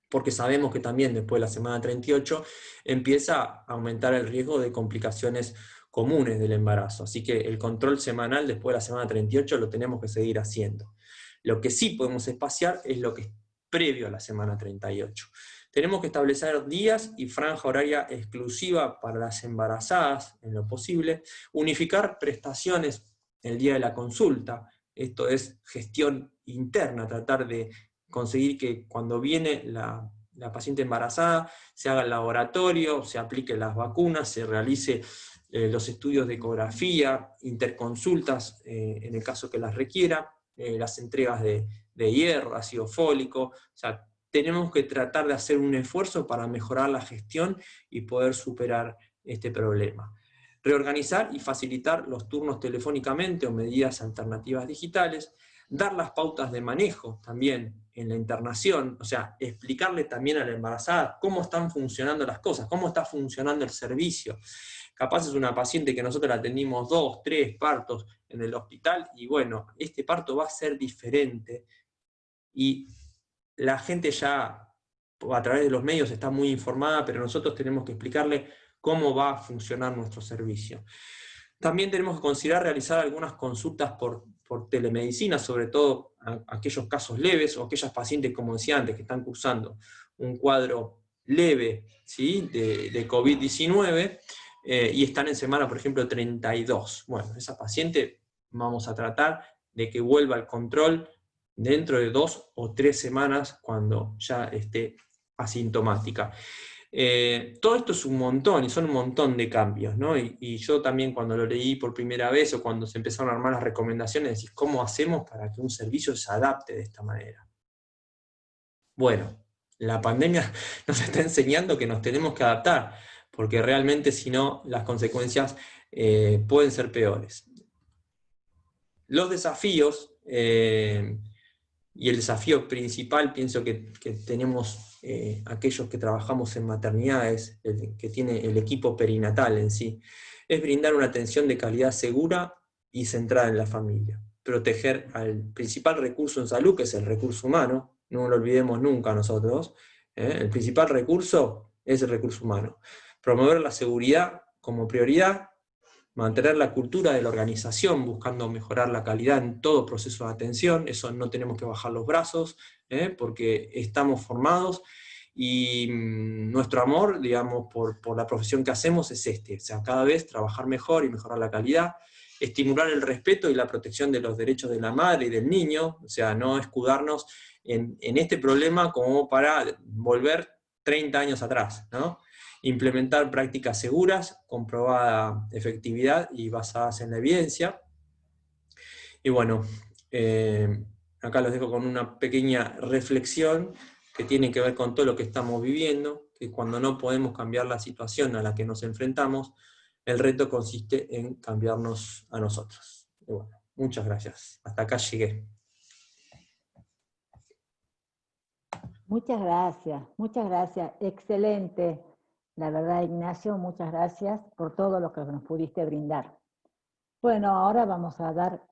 porque sabemos que también después de la semana 38 empieza a aumentar el riesgo de complicaciones comunes del embarazo. Así que el control semanal después de la semana 38 lo tenemos que seguir haciendo. Lo que sí podemos espaciar es lo que es previo a la semana 38. Tenemos que establecer días y franja horaria exclusiva para las embarazadas, en lo posible, unificar prestaciones el día de la consulta. Esto es gestión interna, tratar de conseguir que cuando viene la paciente embarazada se haga el laboratorio, se apliquen las vacunas, se realice los estudios de ecografía, interconsultas en el caso que las requiera, las entregas de hierro, ácido fólico. O sea, tenemos que tratar de hacer un esfuerzo para mejorar la gestión y poder superar este problema. Reorganizar y facilitar los turnos telefónicamente o medidas alternativas digitales, dar las pautas de manejo también en la internación, o sea, explicarle también a la embarazada cómo están funcionando las cosas, cómo está funcionando el servicio. Capaz es una paciente que nosotros la atendimos 2, 3 partos en el hospital, y bueno, este parto va a ser diferente, y la gente ya a través de los medios está muy informada, pero nosotros tenemos que explicarle cómo va a funcionar nuestro servicio. También tenemos que considerar realizar algunas consultas por telemedicina, sobre todo aquellos casos leves o aquellas pacientes, como decía antes, que están cursando un cuadro leve, ¿sí?, de COVID-19 y están en semana, por ejemplo, 32. Bueno, esa paciente vamos a tratar de que vuelva al control dentro de 2 o 3 semanas cuando ya esté asintomática. Todo esto es un montón, y son un montón de cambios, ¿no? Y yo también cuando lo leí por primera vez, o cuando se empezaron a armar las recomendaciones, decís, ¿cómo hacemos para que un servicio se adapte de esta manera? Bueno, la pandemia nos está enseñando que nos tenemos que adaptar, porque realmente si no, las consecuencias pueden ser peores. Los desafíos, y el desafío principal, pienso que tenemos aquellos que trabajamos en maternidades, que tiene el equipo perinatal en sí, es brindar una atención de calidad segura y centrada en la familia. Proteger al principal recurso en salud, que es el recurso humano, no lo olvidemos nunca nosotros, el principal recurso es el recurso humano. Promover la seguridad como prioridad, mantener la cultura de la organización, buscando mejorar la calidad en todo proceso de atención. Eso no tenemos que bajar los brazos, porque estamos formados, y nuestro amor, digamos, por la profesión que hacemos es o sea, cada vez trabajar mejor y mejorar la calidad, estimular el respeto y la protección de los derechos de la madre y del niño, o sea, no escudarnos en este problema como para volver 30 años atrás, ¿no? Implementar prácticas seguras, comprobada efectividad y basadas en la evidencia. Y bueno, acá los dejo con una pequeña reflexión que tienen que ver con todo lo que estamos viviendo, que cuando no podemos cambiar la situación a la que nos enfrentamos, el reto consiste en cambiarnos a nosotros. Y bueno, muchas gracias. Hasta acá llegué. Muchas gracias. Excelente. La verdad, Ignacio, muchas gracias por todo lo que nos pudiste brindar. Bueno, ahora vamos a dar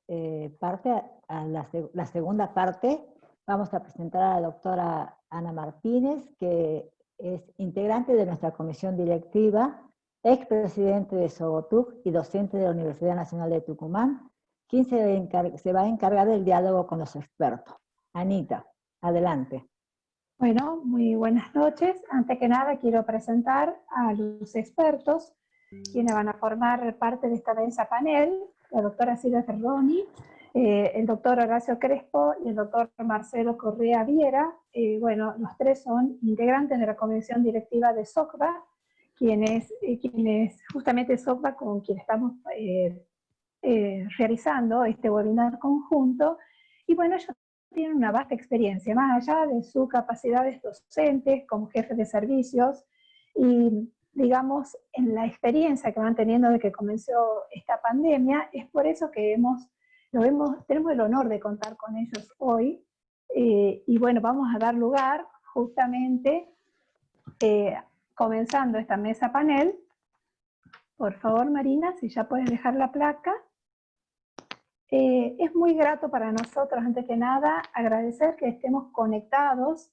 parte a la segunda parte. Vamos a presentar a la doctora Ana Martínez, que es integrante de nuestra comisión directiva, expresidente de SOGOTUC y docente de la Universidad Nacional de Tucumán, quien se va a encargar del diálogo con los expertos. Anita, adelante. Bueno, muy buenas noches. Antes que nada quiero presentar a los expertos quienes van a formar parte de esta mesa panel, la doctora Silvia Ferroni, el doctor Horacio Crespo y el doctor Marcelo Correa Viera. Bueno, los tres son integrantes de la comisión directiva de SOCBA, quienes justamente SOCBA con quien estamos realizando este webinar conjunto. Y bueno, ellos tienen una vasta experiencia, más allá de sus capacidades docentes como jefes de servicios, y digamos, en la experiencia que van teniendo desde que comenzó esta pandemia, es por eso que tenemos el honor de contar con ellos hoy, y bueno, vamos a dar lugar justamente, comenzando esta mesa panel. Por favor, Marina, si ya puedes dejar la placa. Es muy grato para nosotros, antes que nada, agradecer que estemos conectados,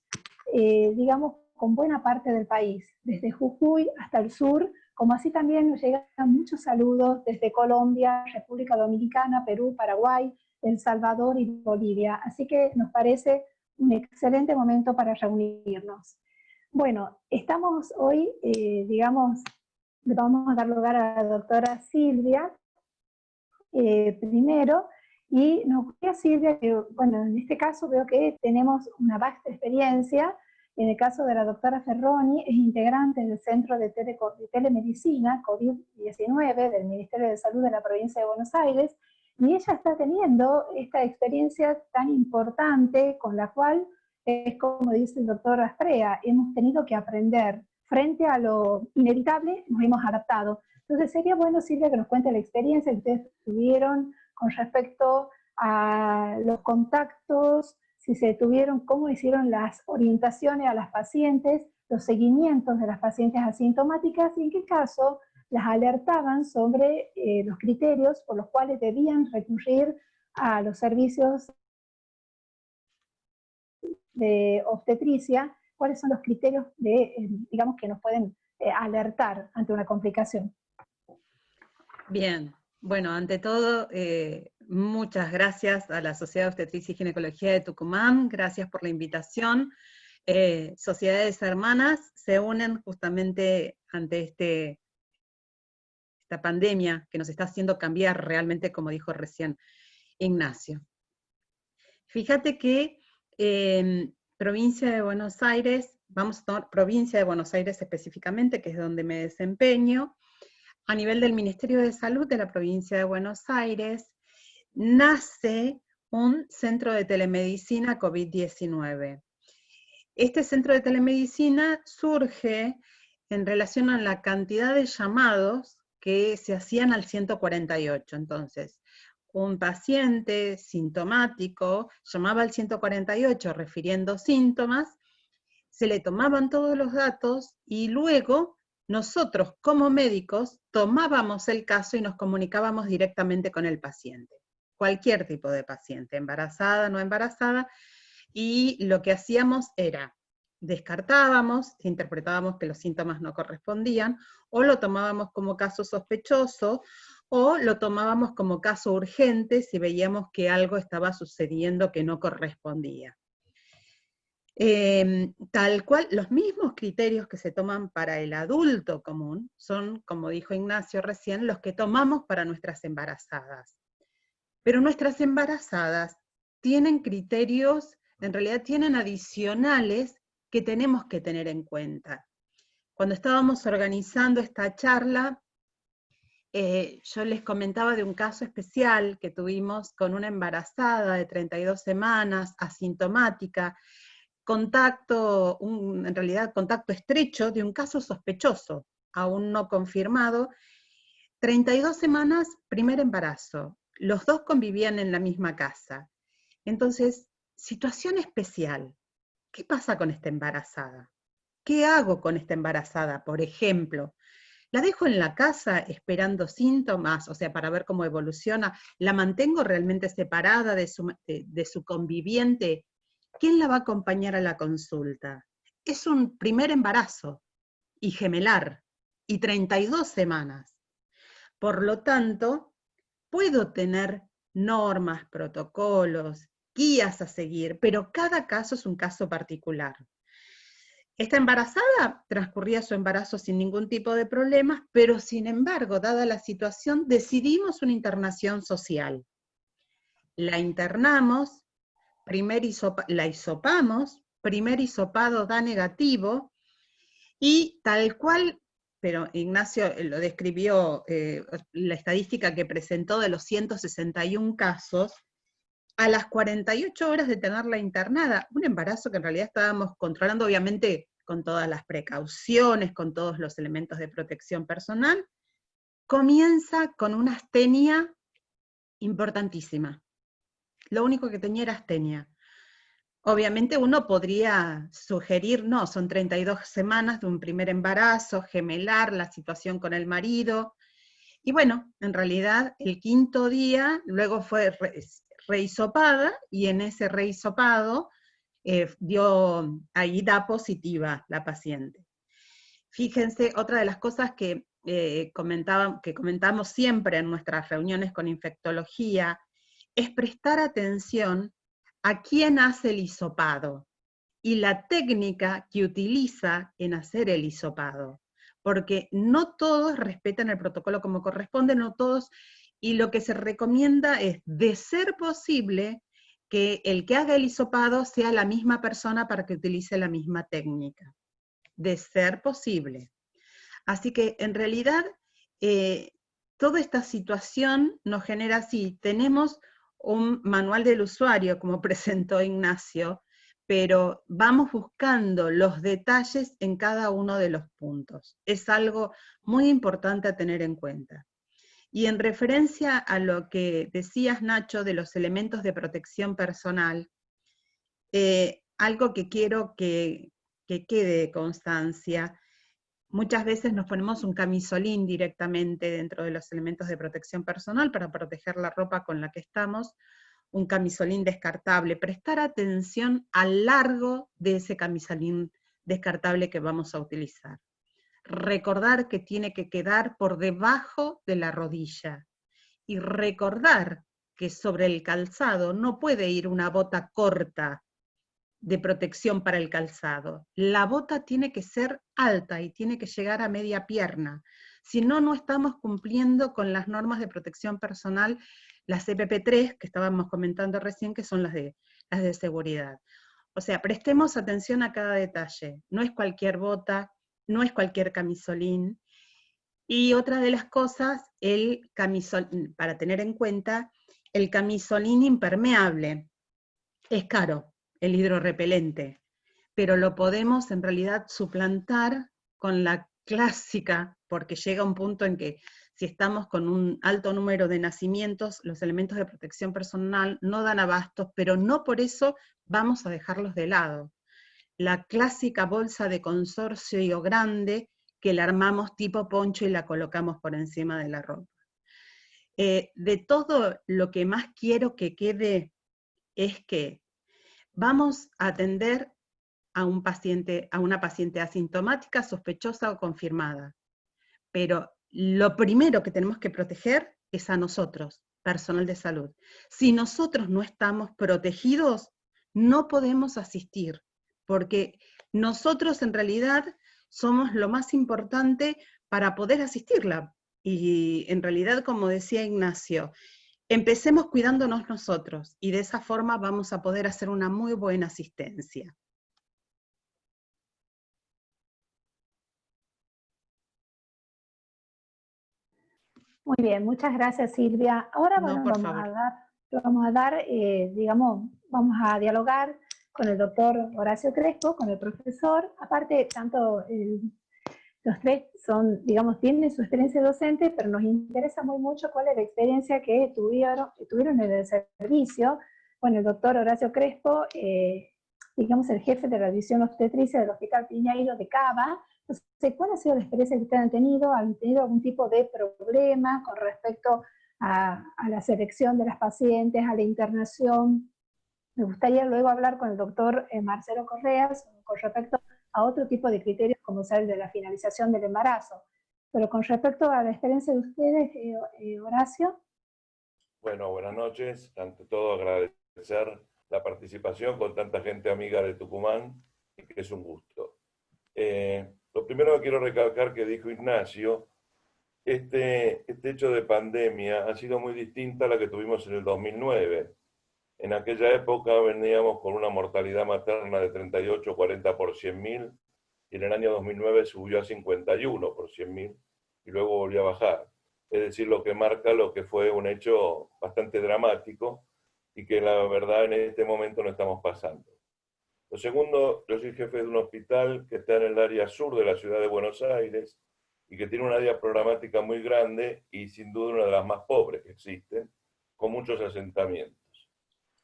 digamos, con buena parte del país, desde Jujuy hasta el sur, como así también nos llegan muchos saludos desde Colombia, República Dominicana, Perú, Paraguay, El Salvador y Bolivia. Así que nos parece un excelente momento para reunirnos. Bueno, estamos hoy, digamos, le vamos a dar lugar a la doctora Silvia, primero, y nos gustaría, Silvia, que, bueno, en este caso veo que tenemos una vasta experiencia. En el caso de la doctora Ferroni, es integrante del Centro de Telemedicina COVID-19 del Ministerio de Salud de la provincia de Buenos Aires, y ella está teniendo esta experiencia tan importante con la cual, es como dice el doctor Asprea, hemos tenido que aprender. Frente a lo inevitable, nos hemos adaptado. Entonces sería bueno, Silvia, que nos cuente la experiencia que ustedes tuvieron con respecto a los contactos, si se tuvieron, cómo hicieron las orientaciones a las pacientes, los seguimientos de las pacientes asintomáticas y en qué caso las alertaban sobre los criterios por los cuales debían recurrir a los servicios de obstetricia, cuáles son los criterios digamos, que nos pueden alertar ante una complicación. Bien, bueno, ante todo, muchas gracias a la Sociedad de Obstetricia y Ginecología de Tucumán, gracias por la invitación. Sociedades hermanas se unen justamente ante esta pandemia que nos está haciendo cambiar realmente, como dijo recién Ignacio. Fíjate que provincia de Buenos Aires, vamos a tomar provincia de Buenos Aires específicamente, que es donde me desempeño. A nivel del Ministerio de Salud de la provincia de Buenos Aires, nace un centro de telemedicina COVID-19. Este centro de telemedicina surge en relación a la cantidad de llamados que se hacían al 148. Entonces, un paciente sintomático llamaba al 148 refiriendo síntomas, se le tomaban todos los datos y luego nosotros como médicos tomábamos el caso y nos comunicábamos directamente con el paciente. Cualquier tipo de paciente, embarazada, no embarazada, y lo que hacíamos era, descartábamos, interpretábamos que los síntomas no correspondían, o lo tomábamos como caso sospechoso, o lo tomábamos como caso urgente si veíamos que algo estaba sucediendo que no correspondía. Tal cual, los mismos criterios que se toman para el adulto común son, como dijo Ignacio recién, los que tomamos para nuestras embarazadas. Pero nuestras embarazadas tienen criterios, en realidad tienen adicionales que tenemos que tener en cuenta. Cuando estábamos organizando esta charla, yo les comentaba de un caso especial que tuvimos con una embarazada de 32 semanas, asintomática, contacto, en realidad contacto estrecho de un caso sospechoso, aún no confirmado. 32 semanas, primer embarazo. Los dos convivían en la misma casa. Entonces, situación especial. ¿Qué pasa con esta embarazada? ¿Qué hago con esta embarazada? Por ejemplo, ¿la dejo en la casa esperando síntomas, o sea, para ver cómo evoluciona? ¿La mantengo realmente separada de su conviviente? ¿Quién la va a acompañar a la consulta? Es un primer embarazo y gemelar, y 32 semanas. Por lo tanto, puedo tener normas, protocolos, guías a seguir, pero cada caso es un caso particular. Esta embarazada transcurría su embarazo sin ningún tipo de problemas, pero sin embargo, dada la situación, decidimos una internación social. La internamos, la hisopamos, primer hisopado da negativo, y tal cual, pero Ignacio lo describió, la estadística que presentó de los 161 casos, a las 48 horas de tenerla internada, un embarazo que en realidad estábamos controlando, obviamente con todas las precauciones, con todos los elementos de protección personal, comienza con una astenia importantísima. Lo único que tenía era astenia. Obviamente uno podría sugerir, no, son 32 semanas de un primer embarazo, gemelar, la situación con el marido, y bueno, en realidad el quinto día luego fue rehisopada, y en ese rehisopado da positiva la paciente. Fíjense, otra de las cosas que comentamos siempre en nuestras reuniones con infectología, es prestar atención a quién hace el hisopado y la técnica que utiliza en hacer el hisopado, porque no todos respetan el protocolo como corresponde, no todos, y lo que se recomienda es, de ser posible, que el que haga el hisopado sea la misma persona para que utilice la misma técnica, de ser posible. Así que en realidad toda esta situación nos genera así, tenemos un manual del usuario, como presentó Ignacio, pero vamos buscando los detalles en cada uno de los puntos. Es algo muy importante a tener en cuenta. Y en referencia a lo que decías, Nacho, de los elementos de protección personal, algo que quiero que quede constancia. Muchas veces nos ponemos un camisolín directamente dentro de los elementos de protección personal para proteger la ropa con la que estamos, un camisolín descartable. Prestar atención al largo de ese camisolín descartable que vamos a utilizar. Recordar que tiene que quedar por debajo de la rodilla. Y recordar que sobre el calzado no puede ir una bota corta de protección para el calzado. La bota tiene que ser alta y tiene que llegar a media pierna. Si no, no estamos cumpliendo con las normas de protección personal, las EPP3, que estábamos comentando recién, que son las de seguridad. O sea, prestemos atención a cada detalle. No es cualquier bota, no es cualquier camisolín. Y otra de las cosas, para tener en cuenta, el camisolín impermeable. Es caro, el hidrorrepelente, pero lo podemos en realidad suplantar con la clásica, porque llega un punto en que si estamos con un alto número de nacimientos, los elementos de protección personal no dan abastos, pero no por eso vamos a dejarlos de lado. La clásica bolsa de consorcio grande que la armamos tipo poncho y la colocamos por encima de la ropa. De todo lo que más quiero que quede es que vamos a atender a una paciente asintomática, sospechosa o confirmada. Pero lo primero que tenemos que proteger es a nosotros, personal de salud. Si nosotros no estamos protegidos, no podemos asistir, porque nosotros en realidad somos lo más importante para poder asistirla. Y en realidad, como decía Ignacio, empecemos cuidándonos nosotros, y de esa forma vamos a poder hacer una muy buena asistencia. Muy bien, muchas gracias, Silvia. Ahora, No, bueno, por favor. vamos a dialogar con el doctor Horacio Crespo, con el profesor. Aparte, los tres son, digamos, tienen su experiencia docente, pero nos interesa muy mucho cuál es la experiencia que tuvieron en el servicio. Bueno, el doctor Horacio Crespo, digamos, el jefe de la división obstetricia del Hospital Piñeiro de Cava. Entonces, ¿cuál ha sido la experiencia que ustedes han tenido? ¿Han tenido algún tipo de problema con respecto a la selección de las pacientes, a la internación? Me gustaría luego hablar con el doctor Marcelo Correas con respecto a otro tipo de criterios como es el de la finalización del embarazo. Pero con respecto a la experiencia de ustedes, Horacio. Bueno, buenas noches. Ante todo agradecer la participación con tanta gente amiga de Tucumán, y que es un gusto. Lo primero que quiero recalcar que dijo Ignacio, este hecho de pandemia ha sido muy distinta a la que tuvimos en el 2009. En aquella época veníamos con una mortalidad materna de 38-40 por 100.000, y en el año 2009 subió a 51 por 100.000, y luego volvió a bajar. Es decir, lo que marca lo que fue un hecho bastante dramático, y que la verdad en este momento no estamos pasando. Lo segundo, yo soy jefe de un hospital que está en el área sur de la ciudad de Buenos Aires, y que tiene un área programática muy grande, y sin duda una de las más pobres que existen, con muchos asentamientos.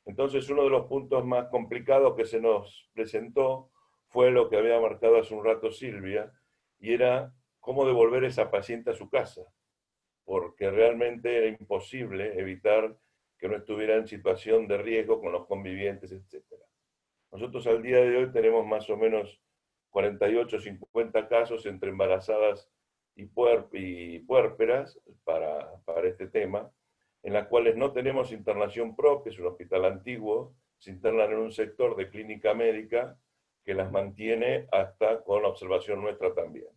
Entonces, uno de los puntos más complicados que se nos presentó fue lo que había marcado hace un rato Silvia, y era cómo devolver a esa paciente a su casa, porque realmente era imposible evitar que no estuviera en situación de riesgo con los convivientes, etc. Nosotros al día de hoy tenemos más o menos 48, 50 casos entre embarazadas y puérperas para este tema, en las cuales no tenemos internación propia, es un hospital antiguo, se internan en un sector de clínica médica que las mantiene hasta con la observación nuestra también.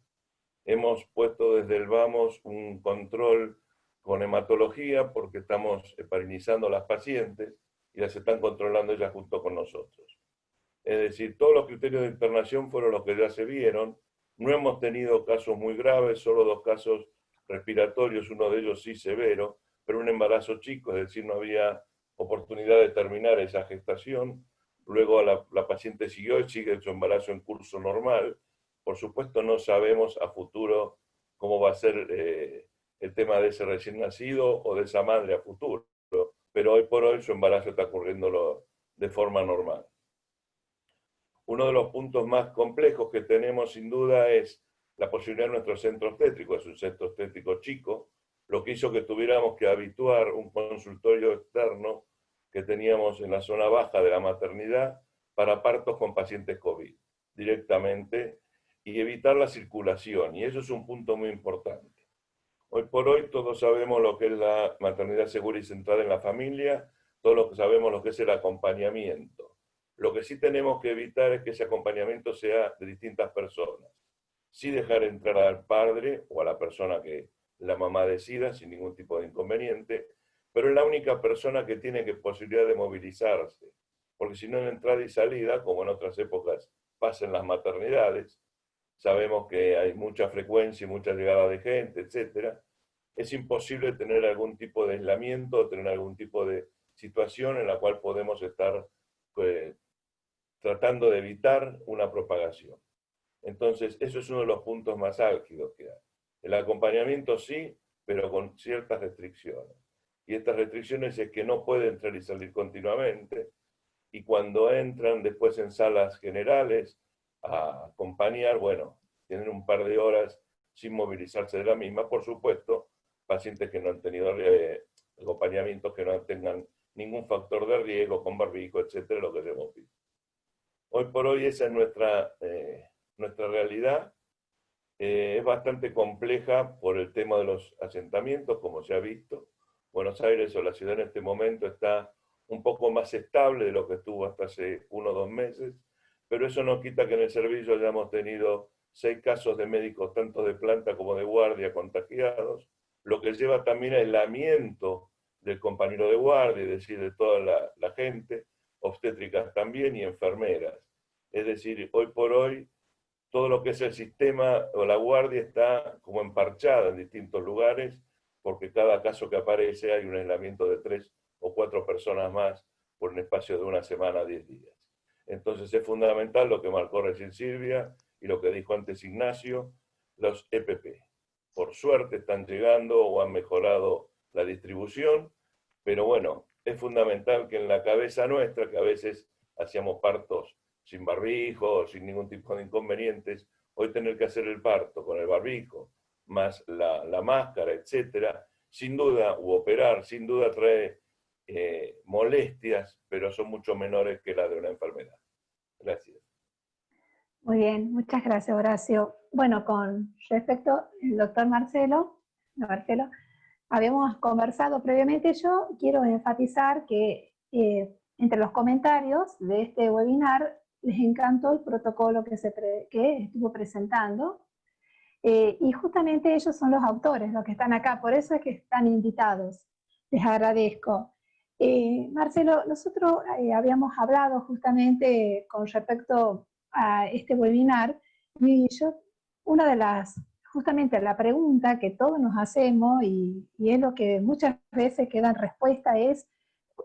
Hemos puesto desde el vamos un control con hematología porque estamos heparinizando a las pacientes y las están controlando ellas junto con nosotros. Es decir, todos los criterios de internación fueron los que ya se vieron. No hemos tenido casos muy graves, solo 2 casos respiratorios, uno de ellos sí severo, pero un embarazo chico, es decir, no había oportunidad de terminar esa gestación. Luego la paciente siguió y sigue su embarazo en curso normal. Por supuesto no sabemos a futuro cómo va a ser el tema de ese recién nacido o de esa madre a futuro, pero hoy por hoy su embarazo está ocurriendo de forma normal. Uno de los puntos más complejos que tenemos sin duda es la posibilidad de nuestro centro obstétrico. Es un centro obstétrico chico, lo que hizo que tuviéramos que habituar un consultorio externo que teníamos en la zona baja de la maternidad para partos con pacientes COVID directamente y evitar la circulación, y eso es un punto muy importante. Hoy por hoy todos sabemos lo que es la maternidad segura y centrada en la familia, todos sabemos lo que es el acompañamiento. Lo que sí tenemos que evitar es que ese acompañamiento sea de distintas personas. Sí dejar entrar al padre o a la persona que la mamá decida sin ningún tipo de inconveniente, pero es la única persona que tiene posibilidad de movilizarse, porque si no en entrada y salida, como en otras épocas pasa en las maternidades, sabemos que hay mucha frecuencia y mucha llegada de gente, etc. Es imposible tener algún tipo de aislamiento, tener algún tipo de situación en la cual podemos estar tratando de evitar una propagación. Entonces, eso es uno de los puntos más álgidos que hay. El acompañamiento sí, pero con ciertas restricciones. Y estas restricciones es que no puede entrar y salir continuamente, y cuando entran después en salas generales a acompañar, bueno, tienen un par de horas sin movilizarse de la misma. Por supuesto, pacientes que no han tenido acompañamientos que no tengan ningún factor de riesgo, con barbijo, etcétera, lo que hemos visto. Hoy por hoy esa es nuestra realidad. Es bastante compleja por el tema de los asentamientos, como se ha visto. Buenos Aires o la ciudad en este momento está un poco más estable de lo que estuvo hasta hace 1 o 2 meses, pero eso no quita que en el servicio hayamos tenido 6 casos de médicos, tanto de planta como de guardia, contagiados, lo que lleva también a aislamiento del compañero de guardia, es decir, de toda la gente, obstétricas también y enfermeras. Es decir, hoy por hoy, todo lo que es el sistema o la guardia está como emparchada en distintos lugares, porque cada caso que aparece hay un aislamiento de 3 o 4 personas más por un espacio de 1 semana a 10 días. Entonces es fundamental lo que marcó recién Silvia y lo que dijo antes Ignacio, los EPP. Por suerte están llegando o han mejorado la distribución, pero bueno, es fundamental que en la cabeza nuestra, que a veces hacíamos partos sin barbijo, sin ningún tipo de inconvenientes, hoy tener que hacer el parto con el barbijo, más la máscara, etcétera, sin duda, u operar, sin duda trae molestias, pero son mucho menores que las de una enfermedad. Gracias. Muy bien, muchas gracias, Horacio. Bueno, con respecto al doctor Marcelo, habíamos conversado previamente. Yo quiero enfatizar que entre los comentarios de este webinar les encantó el protocolo que estuvo presentando, y justamente ellos son los autores, los que están acá, por eso es que están invitados. Les agradezco. Marcelo, nosotros habíamos hablado justamente con respecto a este webinar, y yo, justamente la pregunta que todos nos hacemos, y es lo que muchas veces queda en respuesta, es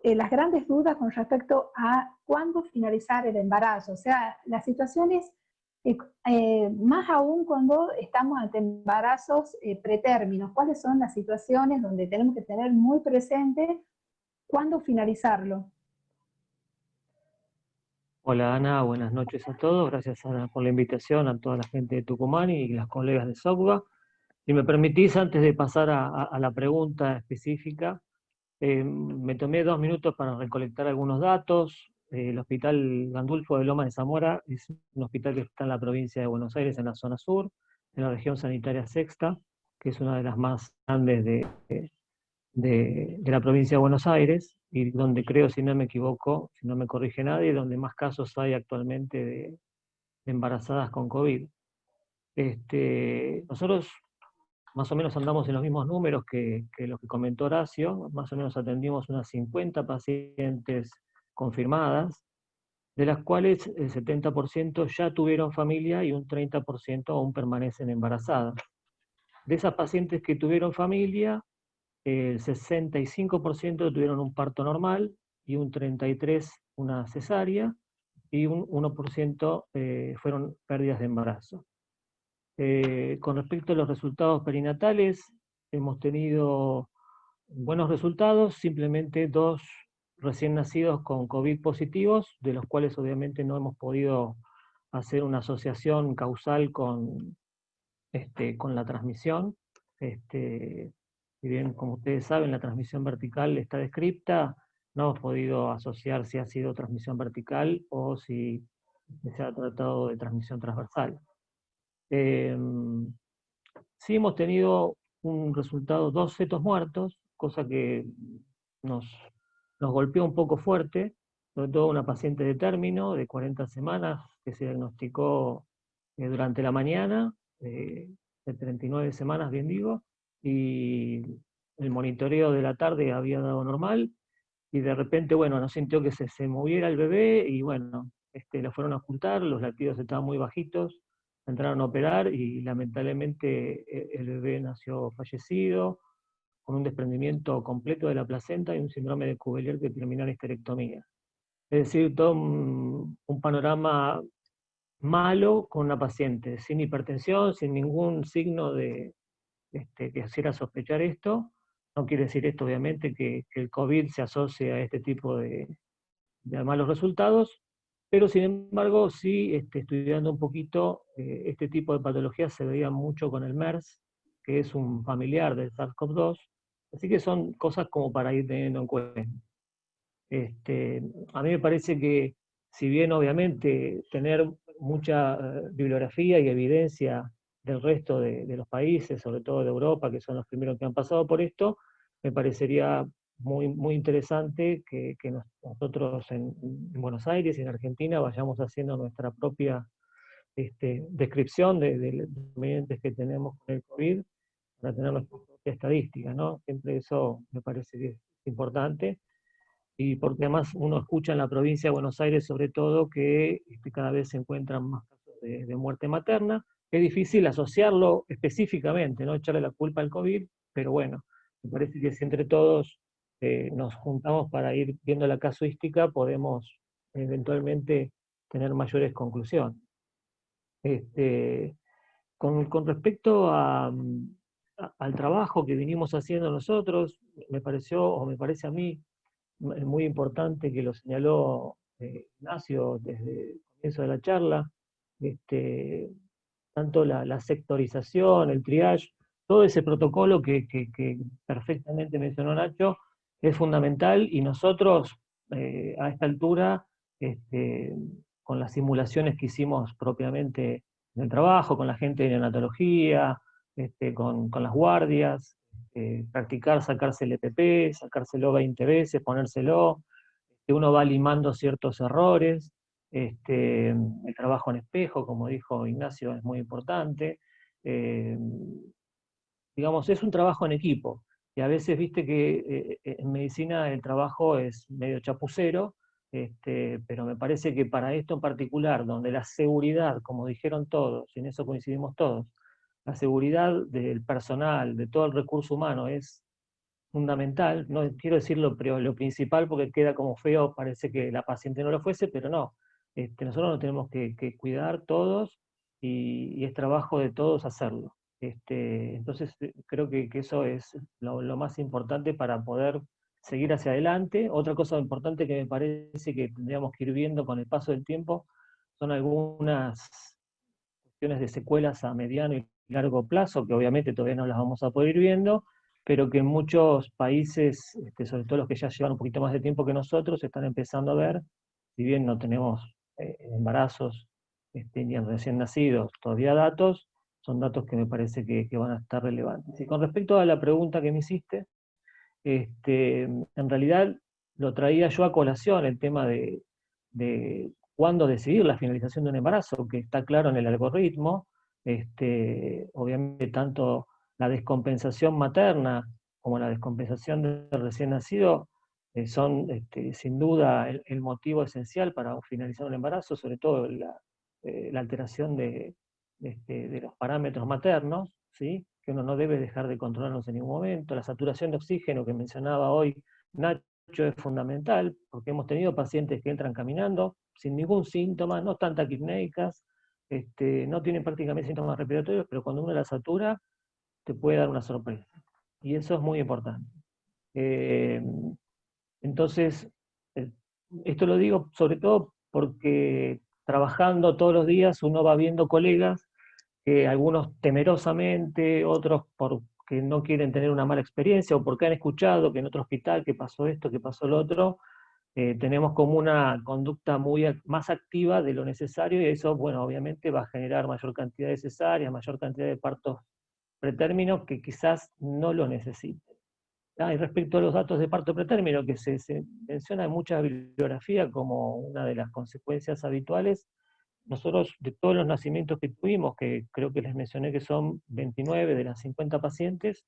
las grandes dudas con respecto a cuándo finalizar el embarazo. O sea, las situaciones, más aún cuando estamos ante embarazos pretérminos, cuáles son las situaciones donde tenemos que tener muy presente cuándo finalizarlo. Hola Ana, buenas noches a todos. Gracias Ana por la invitación, a toda la gente de Tucumán y las colegas de SOCBA. Si me permitís, antes de pasar a la pregunta específica, me tomé 2 minutos para recolectar algunos datos. El Hospital Gandulfo de Lomas de Zamora es un hospital que está en la provincia de Buenos Aires, en la zona sur, en la región sanitaria sexta, que es una de las más grandes de la provincia de Buenos Aires, y donde creo, si no me equivoco, si no me corrige nadie, donde más casos hay actualmente de embarazadas con COVID. Nosotros más o menos andamos en los mismos números que los que comentó Horacio, más o menos atendimos unas 50 pacientes confirmadas, de las cuales el 70% ya tuvieron familia y un 30% aún permanecen embarazadas. De esas pacientes que tuvieron familia, el 65% tuvieron un parto normal y un 33% una cesárea, y un 1% fueron pérdidas de embarazo. Con respecto a los resultados perinatales, hemos tenido buenos resultados, simplemente 2 recién nacidos con COVID positivos, de los cuales obviamente no hemos podido hacer una asociación causal con la transmisión. Si bien, como ustedes saben, la transmisión vertical está descripta, no hemos podido asociar si ha sido transmisión vertical o si se ha tratado de transmisión transversal. Sí hemos tenido un resultado, 2 fetos muertos, cosa que nos golpeó un poco fuerte, sobre todo una paciente de término de 40 semanas que se diagnosticó durante la mañana, de 39 semanas, bien digo, y el monitoreo de la tarde había dado normal, y de repente, bueno, no sintió que se moviera el bebé, y bueno, la fueron a ocultar, los latidos estaban muy bajitos, entraron a operar, y lamentablemente el bebé nació fallecido, con un desprendimiento completo de la placenta y un síndrome de Cuvelier que terminó en histerectomía. Es decir, todo un panorama malo con una paciente sin hipertensión, sin ningún signo que hiciera sospechar esto. No quiere decir esto, obviamente, que el COVID se asocie a este tipo de malos resultados, pero sin embargo, sí, estudiando un poquito, este tipo de patologías se veía mucho con el MERS, que es un familiar del SARS-CoV-2, así que son cosas como para ir teniendo en cuenta. A mí me parece que, si bien obviamente tener mucha bibliografía y evidencia del resto de los países, sobre todo de Europa, que son los primeros que han pasado por esto, me parecería muy, muy interesante que nosotros en Buenos Aires y en Argentina vayamos haciendo nuestra propia descripción de los inconvenientes que tenemos con el COVID, para tener nuestra propia estadística, ¿no? Siempre eso me parece que es importante, y porque además uno escucha en la provincia de Buenos Aires, sobre todo, que cada vez se encuentran más casos de muerte materna. Es difícil asociarlo específicamente, no echarle la culpa al COVID, pero bueno, me parece que si entre todos nos juntamos para ir viendo la casuística, podemos eventualmente tener mayores conclusiones. Con respecto al trabajo que vinimos haciendo nosotros, me pareció, o me parece a mí, muy importante que lo señaló Ignacio desde el comienzo de la charla, tanto la sectorización, el triage, todo ese protocolo que perfectamente mencionó Nacho, es fundamental, y nosotros a esta altura, con las simulaciones que hicimos propiamente en el trabajo, con la gente de neonatología, con las guardias, practicar sacarse el EPP, sacárselo 20 veces, ponérselo, que uno va limando ciertos errores, el trabajo en espejo, como dijo Ignacio, es muy importante. Digamos, es un trabajo en equipo, y a veces viste que en medicina el trabajo es medio chapucero, pero me parece que para esto en particular, donde la seguridad, como dijeron todos, y en eso coincidimos todos, la seguridad del personal, de todo el recurso humano es fundamental. No quiero decir lo principal porque queda como feo, parece que la paciente no lo fuese, pero no. Nosotros nos tenemos que cuidar todos, y es trabajo de todos hacerlo. Entonces creo que eso es lo más importante para poder seguir hacia adelante. Otra cosa importante que me parece que tendríamos que ir viendo con el paso del tiempo son algunas cuestiones de secuelas a mediano y largo plazo, que obviamente todavía no las vamos a poder ir viendo, pero que en muchos países, sobre todo los que ya llevan un poquito más de tiempo que nosotros, están empezando a ver, si bien no tenemos embarazos ni en recién nacidos todavía datos, son datos que me parece que van a estar relevantes. Y con respecto a la pregunta que me hiciste, en realidad lo traía yo a colación, el tema de cuándo decidir la finalización de un embarazo, que está claro en el algoritmo. Obviamente tanto la descompensación materna como la descompensación del recién nacido son sin duda el motivo esencial para finalizar un embarazo, sobre todo la alteración de los parámetros maternos, ¿sí? Que uno no debe dejar de controlarlos en ningún momento. La saturación de oxígeno que mencionaba hoy Nacho es fundamental, porque hemos tenido pacientes que entran caminando sin ningún síntoma, no están taquipnéicas, no tienen prácticamente síntomas respiratorios, pero cuando uno la satura, te puede dar una sorpresa. Y eso es muy importante. Entonces, esto lo digo sobre todo porque trabajando todos los días uno va viendo colegas, algunos temerosamente, otros porque no quieren tener una mala experiencia, o porque han escuchado que en otro hospital que pasó esto, que pasó lo otro, tenemos como una conducta más activa de lo necesario, y eso, bueno, obviamente va a generar mayor cantidad de cesáreas, mayor cantidad de partos pretérminos que quizás no lo necesiten. Y respecto a los datos de parto pretérmino, que se menciona en mucha bibliografía como una de las consecuencias habituales, nosotros de todos los nacimientos que tuvimos, que creo que les mencioné que son 29 de las 50 pacientes,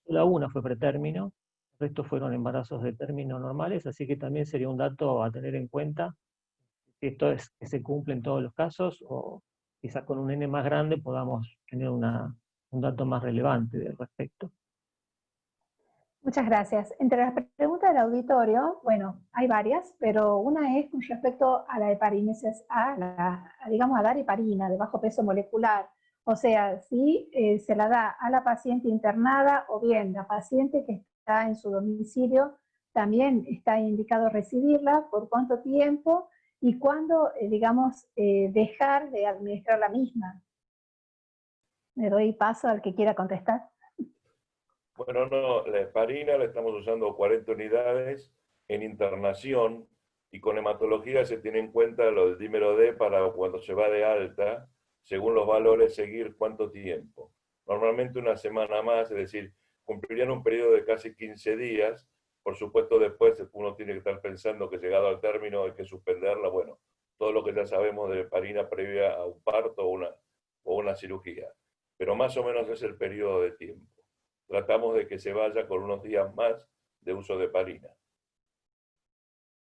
solo una fue pretérmino, el resto fueron embarazos de término normales, así que también sería un dato a tener en cuenta, si esto es que se cumple en todos los casos, o quizás con un N más grande podamos tener un dato más relevante al respecto. Muchas gracias. Entre las preguntas del auditorio, bueno, hay varias, pero una es con respecto a la heparinesis, digamos a dar heparina de bajo peso molecular. O sea, si se la da a la paciente internada, o bien la paciente que está en su domicilio, también está indicado recibirla, por cuánto tiempo, y cuándo, digamos, dejar de administrar la misma. Le doy paso al que quiera contestar. Bueno, no, la heparina la estamos usando 40 unidades en internación, y con hematología se tiene en cuenta lo del dímero D para cuando se va de alta, según los valores, seguir cuánto tiempo. Normalmente una semana más, es decir, cumplirían un periodo de casi 15 días. Por supuesto, después uno tiene que estar pensando que llegado al término hay que suspenderla. Bueno, todo lo que ya sabemos de heparina previa a un parto o una cirugía. Pero más o menos es el periodo de tiempo. Tratamos de que se vaya con unos días más de uso de heparina.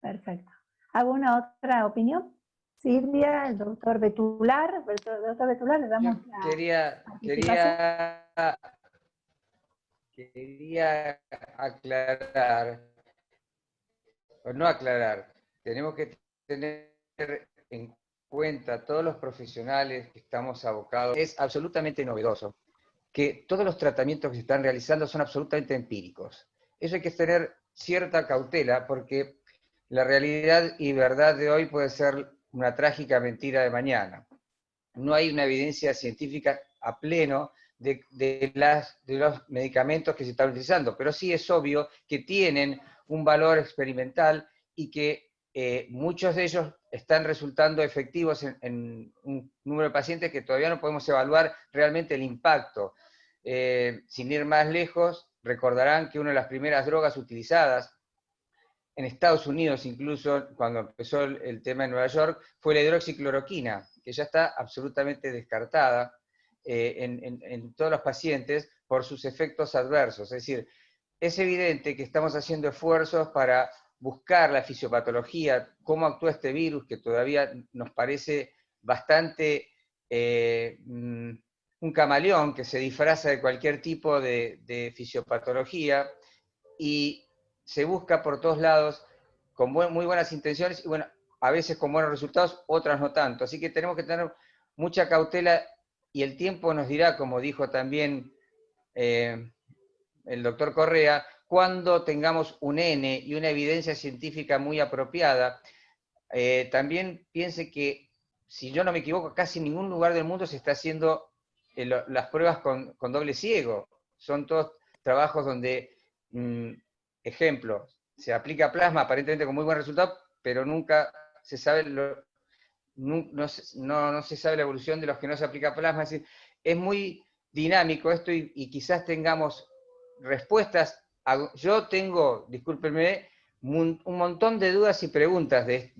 Perfecto. ¿Alguna otra opinión? Silvia, el doctor Betular. Doctor Betular, le damos quería aclarar, o no aclarar, tenemos que tener en cuenta todos los profesionales que estamos abocados, es absolutamente novedoso, que todos los tratamientos que se están realizando son absolutamente empíricos. Eso hay que tener cierta cautela, porque la realidad y verdad de hoy puede ser una trágica mentira de mañana. No hay una evidencia científica a pleno de los medicamentos que se están utilizando, pero sí es obvio que tienen un valor experimental y que muchos de ellos están resultando efectivos en un número de pacientes que todavía no podemos evaluar realmente el impacto. Sin ir más lejos, recordarán que una de las primeras drogas utilizadas en Estados Unidos, incluso cuando empezó el tema en Nueva York, fue la hidroxicloroquina, que ya está absolutamente descartada en todos los pacientes por sus efectos adversos. Es decir, es evidente que estamos haciendo esfuerzos para buscar la fisiopatología, cómo actúa este virus, que todavía nos parece bastante un camaleón que se disfraza de cualquier tipo de fisiopatología, y se busca por todos lados con muy buenas intenciones, y bueno, a veces con buenos resultados, otras no tanto. Así que tenemos que tener mucha cautela, y el tiempo nos dirá, como dijo también el doctor Correa, cuando tengamos un N y una evidencia científica muy apropiada. También piense que, si yo no me equivoco, casi en ningún lugar del mundo se está haciendo las pruebas con doble ciego. Son todos trabajos donde, ejemplo, se aplica plasma aparentemente con muy buen resultado, pero nunca se sabe, no se sabe la evolución de los que no se aplica plasma. Es decir, es muy dinámico esto, y quizás tengamos respuestas. Yo tengo, discúlpenme, un montón de dudas y preguntas de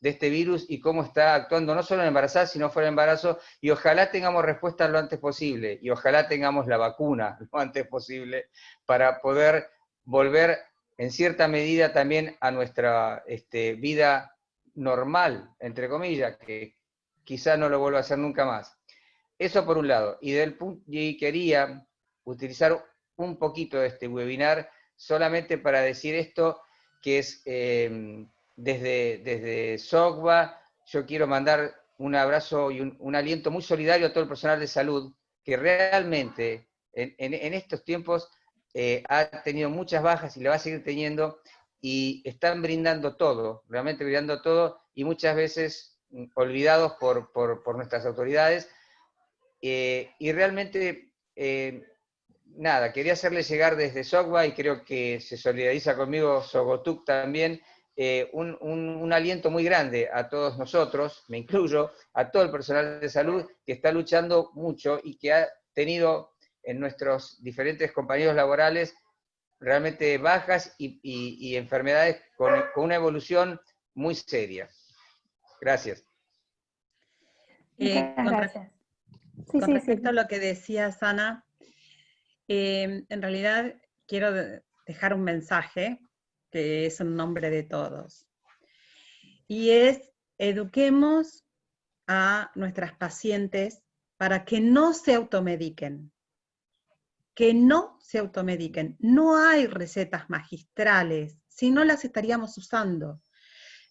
este virus y cómo está actuando, no solo en embarazadas, sino fuera de embarazo, y ojalá tengamos respuestas lo antes posible, y ojalá tengamos la vacuna lo antes posible, para poder volver en cierta medida también a nuestra vida normal, entre comillas, que quizás no lo vuelva a hacer nunca más. Eso por un lado. Y quería utilizar un poquito de este webinar solamente para decir esto, que es desde SOCBA, yo quiero mandar un abrazo y un aliento muy solidario a todo el personal de salud, que realmente en estos tiempos ha tenido muchas bajas y le va a seguir teniendo, y están brindando todo, realmente brindando todo, y muchas veces olvidados por nuestras autoridades. Y realmente, nada, quería hacerle llegar desde SOCBA, y creo que se solidariza conmigo Sogotuk también, un aliento muy grande a todos nosotros, me incluyo, a todo el personal de salud que está luchando mucho y que ha tenido en nuestros diferentes compañeros laborales realmente bajas y enfermedades con una evolución muy seria. Gracias. Gracias. Con respecto a lo que decía Ana, en realidad quiero dejar un mensaje que es en nombre de todos. Y es: eduquemos a nuestras pacientes para que no se automediquen. Que no se automediquen. No hay recetas magistrales, si no las estaríamos usando.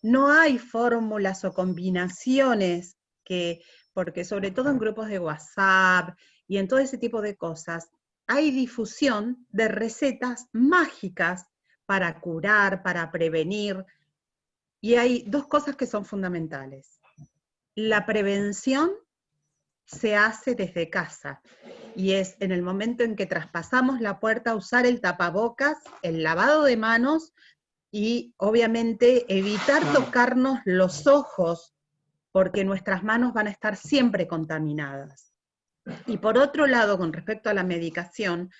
No hay fórmulas o combinaciones porque sobre todo en grupos de WhatsApp y en todo ese tipo de cosas, hay difusión de recetas mágicas para curar, para prevenir, y hay dos cosas que son fundamentales. La prevención se hace desde casa, y es en el momento en que traspasamos la puerta usar el tapabocas, el lavado de manos, y obviamente evitar tocarnos los ojos, porque nuestras manos van a estar siempre contaminadas. Y por otro lado, con respecto a la medicación,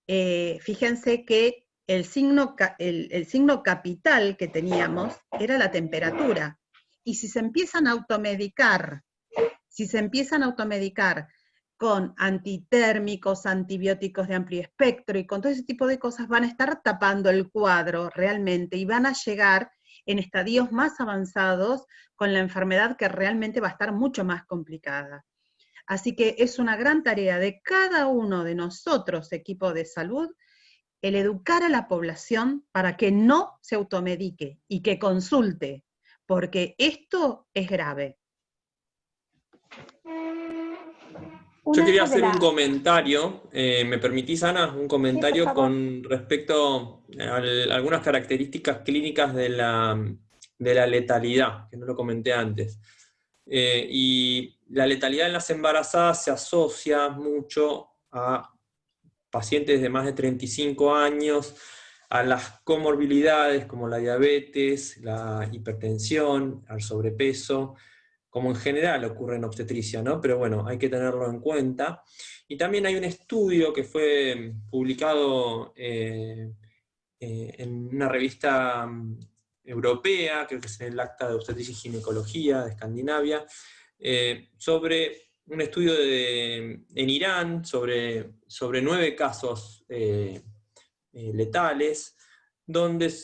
fíjense que el signo capital que teníamos era la temperatura. Y si se empiezan a automedicar, con antitérmicos, antibióticos de amplio espectro y con todo ese tipo de cosas, van a estar tapando el cuadro realmente y van a llegar en estadios más avanzados con la enfermedad, que realmente va a estar mucho más complicada. Así que es una gran tarea de cada uno de nosotros, equipo de salud, el educar a la población para que no se automedique y que consulte, porque esto es grave. Yo quería hacer un comentario, ¿me permitís, Ana? Un comentario Sí, con respecto a algunas características clínicas de la letalidad, que no lo comenté antes. Y la letalidad en las embarazadas se asocia mucho a pacientes de más de 35 años, a las comorbilidades como la diabetes, la hipertensión, al sobrepeso, como en general ocurre en obstetricia, ¿no? Pero bueno, hay que tenerlo en cuenta. Y también hay un estudio que fue publicado en una revista europea, creo que es en el Acta de Obstetricia y Ginecología de Escandinavia, sobre un estudio en Irán sobre 9 casos letales, donde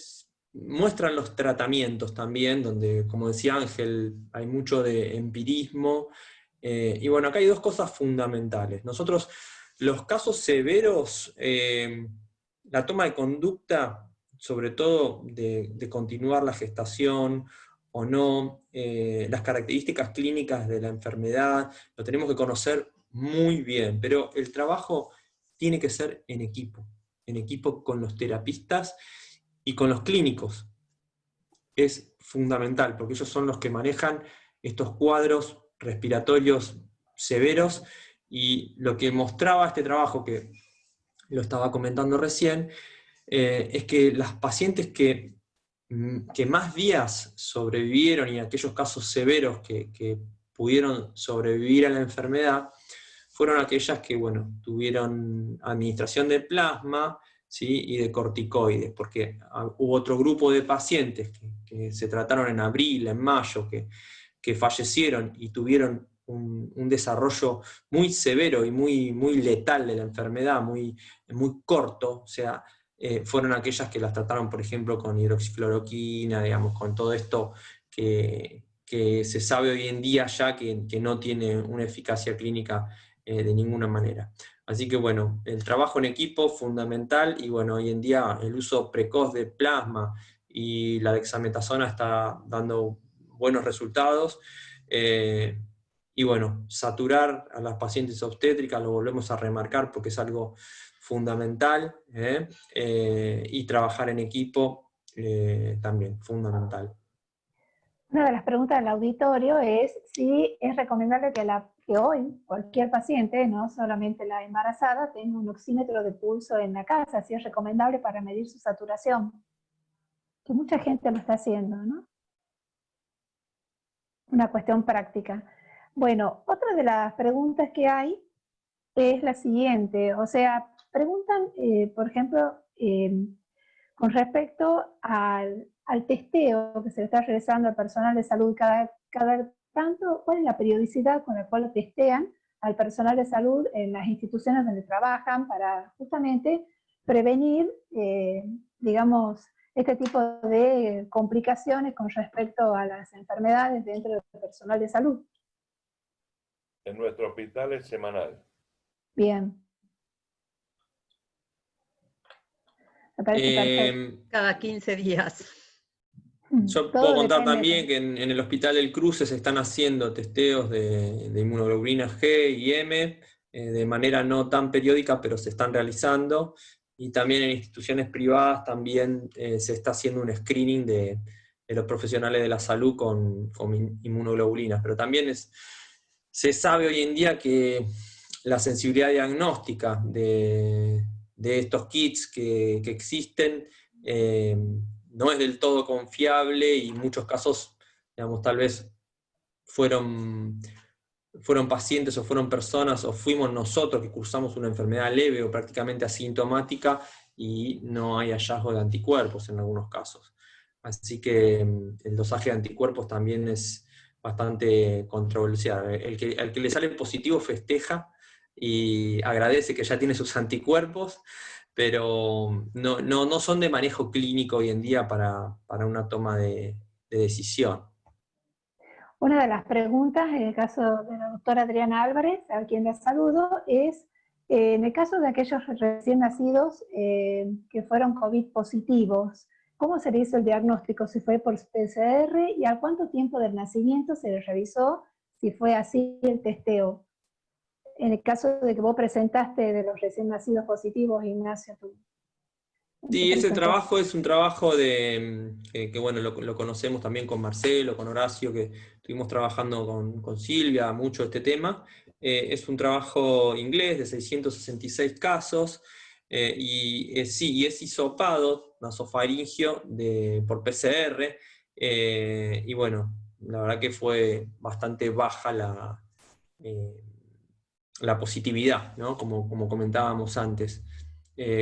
muestran los tratamientos también, donde, como decía Ángel, hay mucho de empirismo. Y bueno, acá hay 2 cosas fundamentales. Nosotros, los casos severos, la toma de conducta, sobre todo de continuar la gestación o no, las características clínicas de la enfermedad, lo tenemos que conocer muy bien, pero el trabajo tiene que ser en equipo con los terapistas y con los clínicos. Es fundamental, porque ellos son los que manejan estos cuadros respiratorios severos, y lo que mostraba este trabajo, que lo estaba comentando recién, es que las pacientes que más días sobrevivieron, y aquellos casos severos que pudieron sobrevivir a la enfermedad, fueron aquellas que, bueno, tuvieron administración de plasma, ¿sí? Y de corticoides, porque hubo otro grupo de pacientes que se trataron en abril, en mayo, que fallecieron y tuvieron un desarrollo muy severo y muy letal de la enfermedad, muy corto. O sea, fueron aquellas que las trataron, por ejemplo, con hidroxicloroquina, digamos, con todo esto que se sabe hoy en día ya que no tiene una eficacia clínica de ninguna manera. Así que bueno, el trabajo en equipo fundamental, y bueno, hoy en día el uso precoz de plasma y la dexametasona está dando buenos resultados. Y bueno, saturar a las pacientes obstétricas, lo volvemos a remarcar porque es algo fundamental, y trabajar en equipo también, fundamental. Una de las preguntas del auditorio es si es recomendable que hoy cualquier paciente, no solamente la embarazada, tenga un oxímetro de pulso en la casa, si es recomendable para medir su saturación. Que mucha gente lo está haciendo, ¿no? Una cuestión práctica. Bueno, otra de las preguntas que hay es la siguiente, o sea, preguntan, por ejemplo, con respecto al testeo que se le está realizando al personal de salud cada tanto, ¿cuál es la periodicidad con la cual testean al personal de salud en las instituciones donde trabajan para justamente prevenir, digamos, este tipo de complicaciones con respecto a las enfermedades dentro del personal de salud? En nuestro hospital es semanal. Bien. Me parece perfecto. Cada 15 días. Yo Todo puedo contar depende también que en el Hospital del Cruce se están haciendo testeos de inmunoglobulinas G y M de manera no tan periódica, pero se están realizando. Y también en instituciones privadas también se está haciendo un screening de los profesionales de la salud con inmunoglobulinas. Pero también se sabe hoy en día que la sensibilidad diagnóstica de estos kits que existen no es del todo confiable, y en muchos casos, digamos, tal vez fueron pacientes o fueron personas o fuimos nosotros que cursamos una enfermedad leve o prácticamente asintomática y no hay hallazgo de anticuerpos en algunos casos. Así que el dosaje de anticuerpos también es bastante controversial. El que le sale positivo festeja y agradece que ya tiene sus anticuerpos, pero no son de manejo clínico hoy en día para una toma de decisión. Una de las preguntas, en el caso de la doctora Adriana Álvarez, a quien la saludo, es en el caso de aquellos recién nacidos que fueron COVID positivos, ¿cómo se le hizo el diagnóstico? ¿Si fue por PCR y al cuánto tiempo del nacimiento se le revisó si fue así el testeo? En el caso de que vos presentaste de los recién nacidos positivos, Ignacio, Sí, ese trabajo es un trabajo que bueno, lo conocemos también con Marcelo, con Horacio, que estuvimos trabajando con Silvia mucho este tema. Es un trabajo inglés de 666 casos, sí, y es hisopado, nasofaringio por PCR, y bueno, la verdad que fue bastante baja la positividad, ¿no? Como comentábamos antes.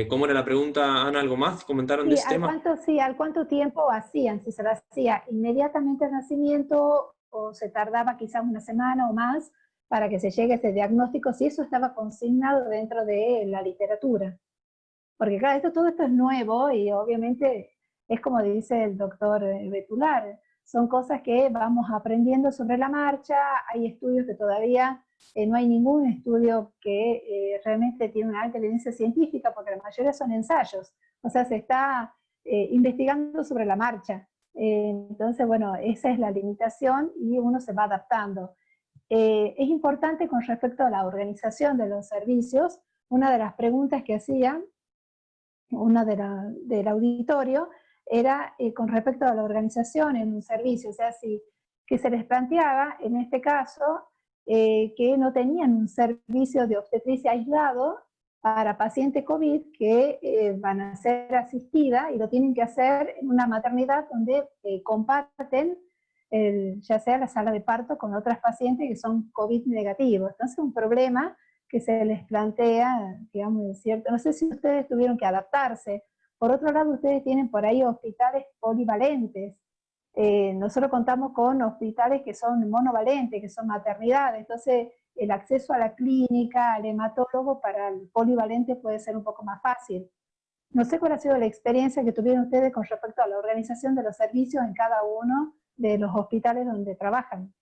¿Cómo era la pregunta, Ana? ¿Algo más? ¿Comentaron de Sí, ese tema? ¿al cuánto tiempo hacían? Si se lo hacía inmediatamente al nacimiento o se tardaba quizás una semana o más para que se llegue a ese diagnóstico, si eso estaba consignado dentro de la literatura. Porque claro, todo esto es nuevo y obviamente es como dice el doctor Betular, son cosas que vamos aprendiendo sobre la marcha, hay estudios que todavía no hay ningún estudio que realmente tiene una alta evidencia científica, porque la mayoría son ensayos, o sea, se está investigando sobre la marcha. Entonces, bueno, esa es la limitación y uno se va adaptando. Es importante con respecto a la organización de los servicios, una de las preguntas que hacían una del auditorio, era con respecto a la organización en un servicio, o sea, que se les planteaba, en este caso, que no tenían un servicio de obstetricia aislado para paciente COVID que van a ser asistida y lo tienen que hacer en una maternidad donde comparten ya sea la sala de parto con otras pacientes que son COVID negativos. Entonces, un problema que se les plantea, digamos, es cierto. No sé si ustedes tuvieron que adaptarse. Por otro lado, ustedes tienen por ahí hospitales polivalentes. Nosotros contamos con hospitales que son monovalentes, que son maternidades. Entonces, el acceso a la clínica, al hematólogo para el polivalente puede ser un poco más fácil. No sé cuál ha sido la experiencia que tuvieron ustedes con respecto a la organización de los servicios en cada uno de los hospitales donde trabajan.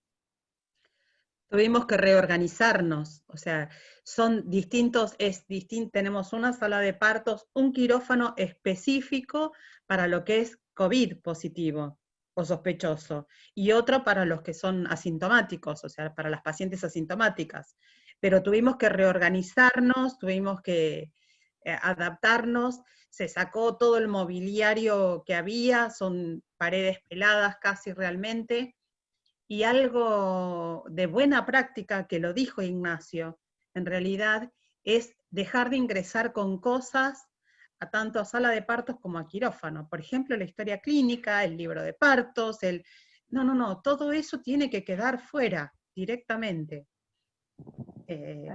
Tuvimos que reorganizarnos, o sea, son distintos, tenemos una sala de partos, un quirófano específico para lo que es COVID positivo o sospechoso, y otro para los que son asintomáticos, o sea, para las pacientes asintomáticas. Pero tuvimos que reorganizarnos, tuvimos que adaptarnos, se sacó todo el mobiliario que había, son paredes peladas casi realmente. Y algo de buena práctica, que lo dijo Ignacio, en realidad es dejar de ingresar con cosas a tanto a sala de partos como a quirófano. Por ejemplo, la historia clínica, el libro de partos, No, todo eso tiene que quedar fuera directamente.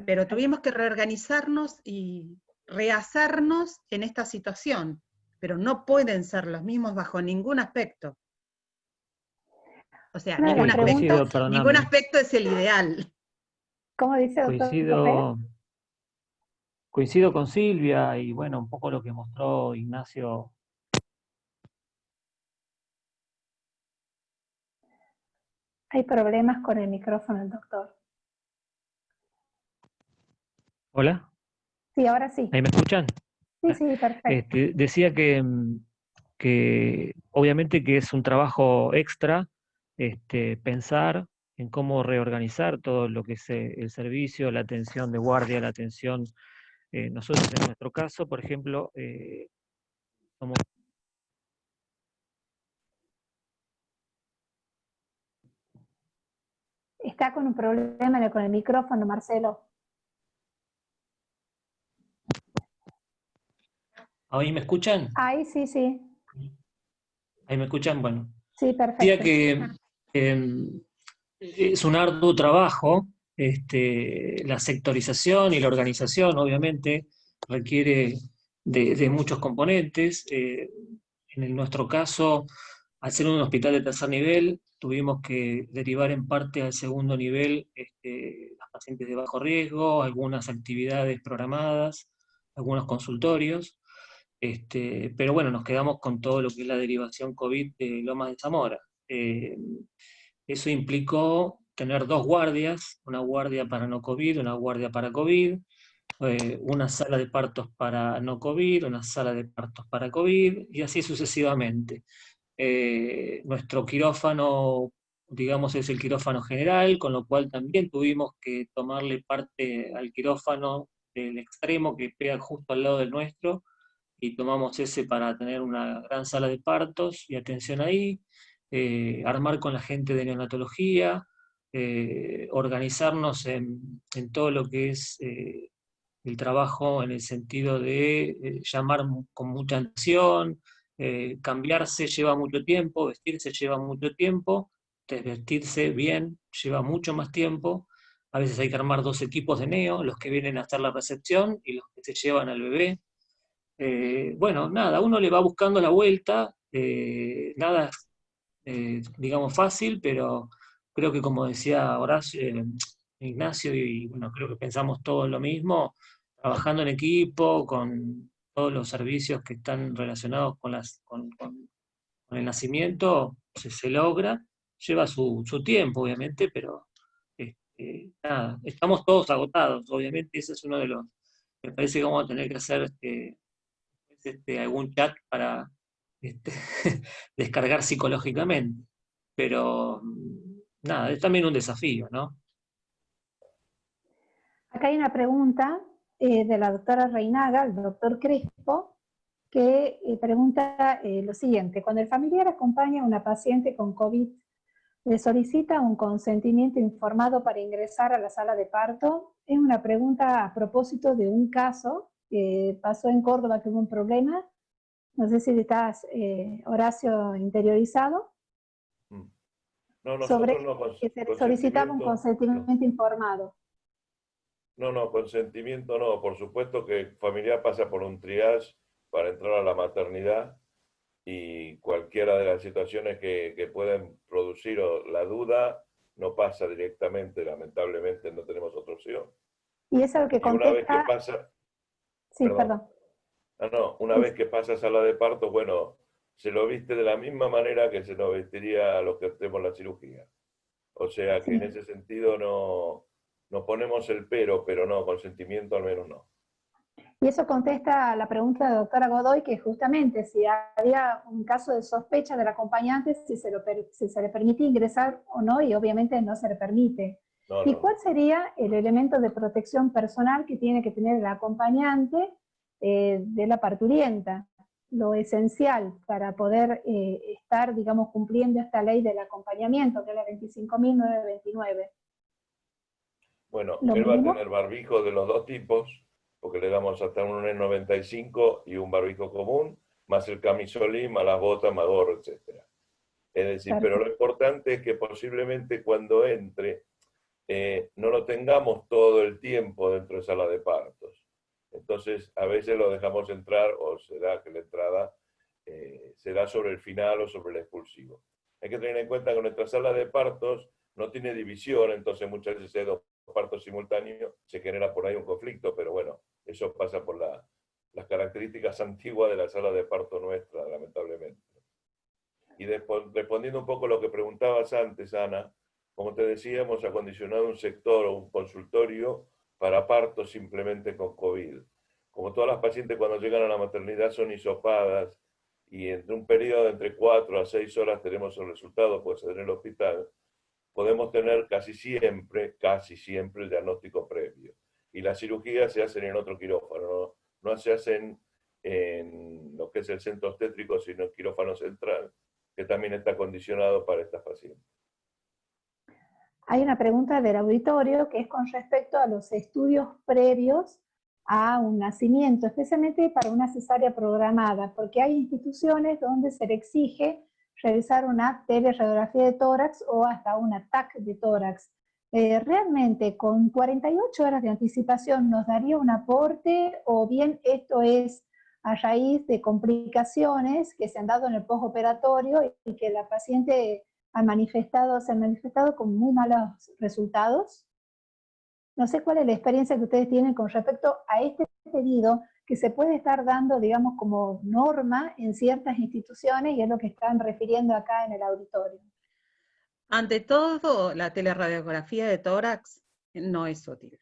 Pero tuvimos que reorganizarnos y rehacernos en esta situación, pero no pueden ser los mismos bajo ningún aspecto. O sea, ningún aspecto es el ideal. ¿Cómo dice el doctor? Coincido con Silvia y bueno, un poco lo que mostró Ignacio. Hay problemas con el micrófono del doctor. ¿Hola? Sí, ahora sí. ¿Ahí me escuchan? Sí, perfecto. Decía que obviamente que es un trabajo extra pensar en cómo reorganizar todo lo que es el servicio, la atención de guardia, la atención. Nosotros en nuestro caso, por ejemplo, somos... Está con un problema con el micrófono, Marcelo. ¿Ahí me escuchan? Ahí sí. ¿Ahí me escuchan? Bueno. Sí, perfecto. Decía que es un arduo trabajo, la sectorización y la organización obviamente requiere de muchos componentes. En nuestro caso, al ser un hospital de tercer nivel, tuvimos que derivar en parte al segundo nivel las pacientes de bajo riesgo, algunas actividades programadas, algunos consultorios, pero bueno, nos quedamos con todo lo que es la derivación COVID de Lomas de Zamora. Eso implicó tener dos guardias, una guardia para no COVID, una guardia para COVID, una sala de partos para no COVID, una sala de partos para COVID, y así sucesivamente. Nuestro quirófano, digamos, es el quirófano general, con lo cual también tuvimos que tomarle parte al quirófano del extremo que pega justo al lado del nuestro, y tomamos ese para tener una gran sala de partos y atención ahí, armar con la gente de neonatología, organizarnos en todo lo que es el trabajo en el sentido de llamar con mucha atención, cambiarse lleva mucho tiempo, vestirse lleva mucho tiempo, desvestirse bien lleva mucho más tiempo. A veces hay que armar dos equipos de neo, los que vienen a hacer la recepción y los que se llevan al bebé. Bueno, nada, uno le va buscando la vuelta, nada, digamos, fácil, pero creo que como decía Horacio, Ignacio, y bueno, creo que pensamos todos lo mismo, trabajando en equipo, con todos los servicios que están relacionados con el nacimiento, se logra, lleva su tiempo, obviamente, pero nada, estamos todos agotados, obviamente, ese es uno de los, me parece que vamos a tener que hacer algún chat para descargar psicológicamente, pero nada, es también un desafío, ¿no? Acá hay una pregunta de la doctora Reinaga, el doctor Crespo, que pregunta lo siguiente: cuando el familiar acompaña a una paciente con COVID, ¿le solicita un consentimiento informado para ingresar a la sala de parto? Es una pregunta a propósito de un caso que pasó en Córdoba, que hubo un problema. No sé si estás, Horacio, interiorizado. No, nosotros sobre no que se solicitaba un consentimiento informado. No, consentimiento no. Por supuesto que el familiar pasa por un triage para entrar a la maternidad, y cualquiera de las situaciones que pueden producir la duda no pasa directamente, lamentablemente no tenemos otra opción. Y eso es lo que contesta... Y una vez que pasa... Sí, perdón. Una vez que pasa a sala de parto, bueno, se lo viste de la misma manera que se lo vestiría a los que hacemos la cirugía. O sea que en ese sentido no ponemos el pero no, consentimiento al menos no. Y eso contesta a la pregunta de la doctora Godoy, que justamente si había un caso de sospecha del acompañante, si se le permite ingresar o no, y obviamente no se le permite. ¿Y cuál sería el elemento de protección personal que tiene que tener el acompañante de la parturienta? Lo esencial para poder estar, digamos, cumpliendo esta ley del acompañamiento, que es la 25.929. Bueno, él va a tener barbijo de los dos tipos, porque le damos hasta un N95 y un barbijo común, más el camisolín, más las botas, más gorro, etc. Es decir, pero lo importante es que posiblemente cuando entre, no lo tengamos todo el tiempo dentro de sala de partos. Entonces, a veces lo dejamos entrar, o será que la entrada será sobre el final o sobre el expulsivo. Hay que tener en cuenta que nuestra sala de partos no tiene división, entonces muchas veces hay dos partos simultáneos, se genera por ahí un conflicto, pero bueno, eso pasa por las características antiguas de la sala de parto nuestra, lamentablemente. Y después, respondiendo un poco a lo que preguntabas antes, Ana, como te decía, hemos acondicionado un sector o un consultorio para partos simplemente con COVID. Como todas las pacientes cuando llegan a la maternidad son hisopadas, y entre un periodo de entre 4 a 6 horas tenemos el resultado, puede ser en el hospital, podemos tener casi siempre el diagnóstico previo. Y las cirugías se hacen en otro quirófano, no se hacen en lo que es el centro obstétrico, sino en quirófano central, que también está acondicionado para estas pacientes. Hay una pregunta del auditorio que es con respecto a los estudios previos a un nacimiento, especialmente para una cesárea programada, porque hay instituciones donde se le exige realizar una teleradiografía de tórax o hasta una TAC de tórax. ¿Realmente con 48 horas de anticipación nos daría un aporte, o bien esto es a raíz de complicaciones que se han dado en el postoperatorio y que la paciente se han manifestado con muy malos resultados? No sé cuál es la experiencia que ustedes tienen con respecto a este pedido que se puede estar dando, digamos, como norma en ciertas instituciones, y es lo que están refiriendo acá en el auditorio. Ante todo, la teleradiografía de tórax no es útil.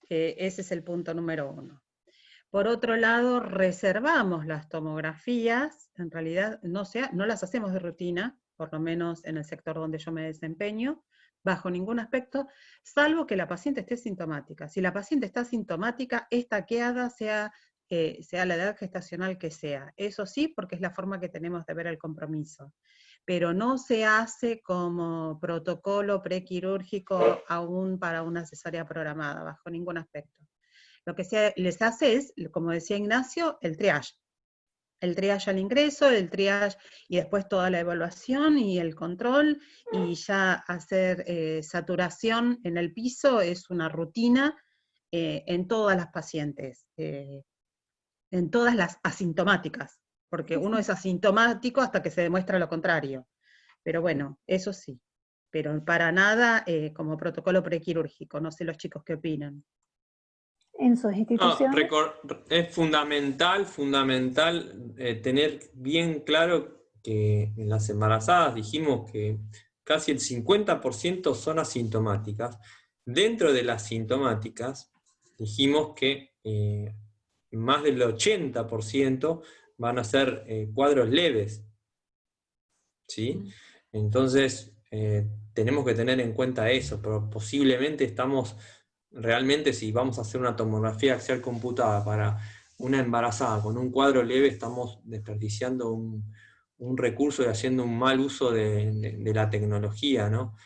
ese es el punto número 1. Por otro lado, reservamos las tomografías, en realidad no las hacemos de rutina, por lo menos en el sector donde yo me desempeño, bajo ningún aspecto, salvo que la paciente esté sintomática. Si la paciente está sintomática, es taqueada, sea la edad gestacional que sea. Eso sí, porque es la forma que tenemos de ver el compromiso. Pero no se hace como protocolo prequirúrgico aún para una cesárea programada, bajo ningún aspecto. Lo que les hace es, como decía Ignacio, el triage. El triage al ingreso, el triage y después toda la evaluación y el control, y ya hacer saturación en el piso es una rutina en todas las pacientes, en todas las asintomáticas, porque uno es asintomático hasta que se demuestra lo contrario. Pero bueno, eso sí, pero para nada como protocolo prequirúrgico. No sé los chicos qué opinan. En sus instituciones. Es fundamental tener bien claro que en las embarazadas dijimos que casi el 50% son asintomáticas. Dentro de las sintomáticas dijimos que más del 80% van a ser cuadros leves. ¿Sí? Entonces tenemos que tener en cuenta eso, pero posiblemente estamos... Realmente si vamos a hacer una tomografía axial computada para una embarazada con un cuadro leve, estamos desperdiciando un recurso y haciendo un mal uso de la tecnología, ¿no?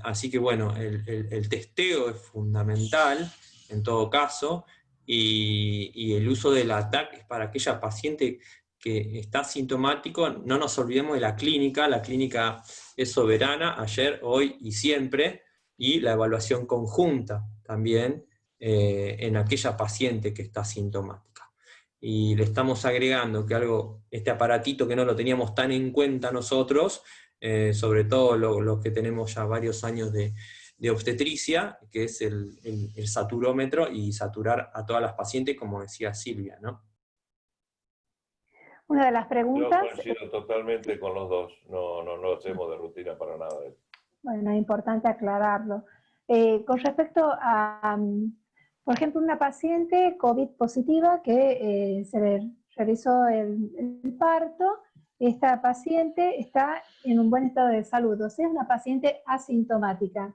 Así que bueno, el testeo es fundamental en todo caso, y el uso del ATAC es para aquella paciente que está asintomático. No nos olvidemos de la clínica es soberana, ayer, hoy y siempre, y la evaluación conjunta también en aquella paciente que está sintomática. Y le estamos agregando que este aparatito que no lo teníamos tan en cuenta nosotros, sobre todo los que tenemos ya varios años de obstetricia, que es el saturómetro, y saturar a todas las pacientes, como decía Silvia, ¿no? Una de las preguntas... Yo coincido totalmente con los dos, no lo hacemos de rutina para nada. Bueno, es importante aclararlo. Con respecto a, por ejemplo, una paciente COVID positiva que se le realizó el parto, esta paciente está en un buen estado de salud, o sea, es una paciente asintomática.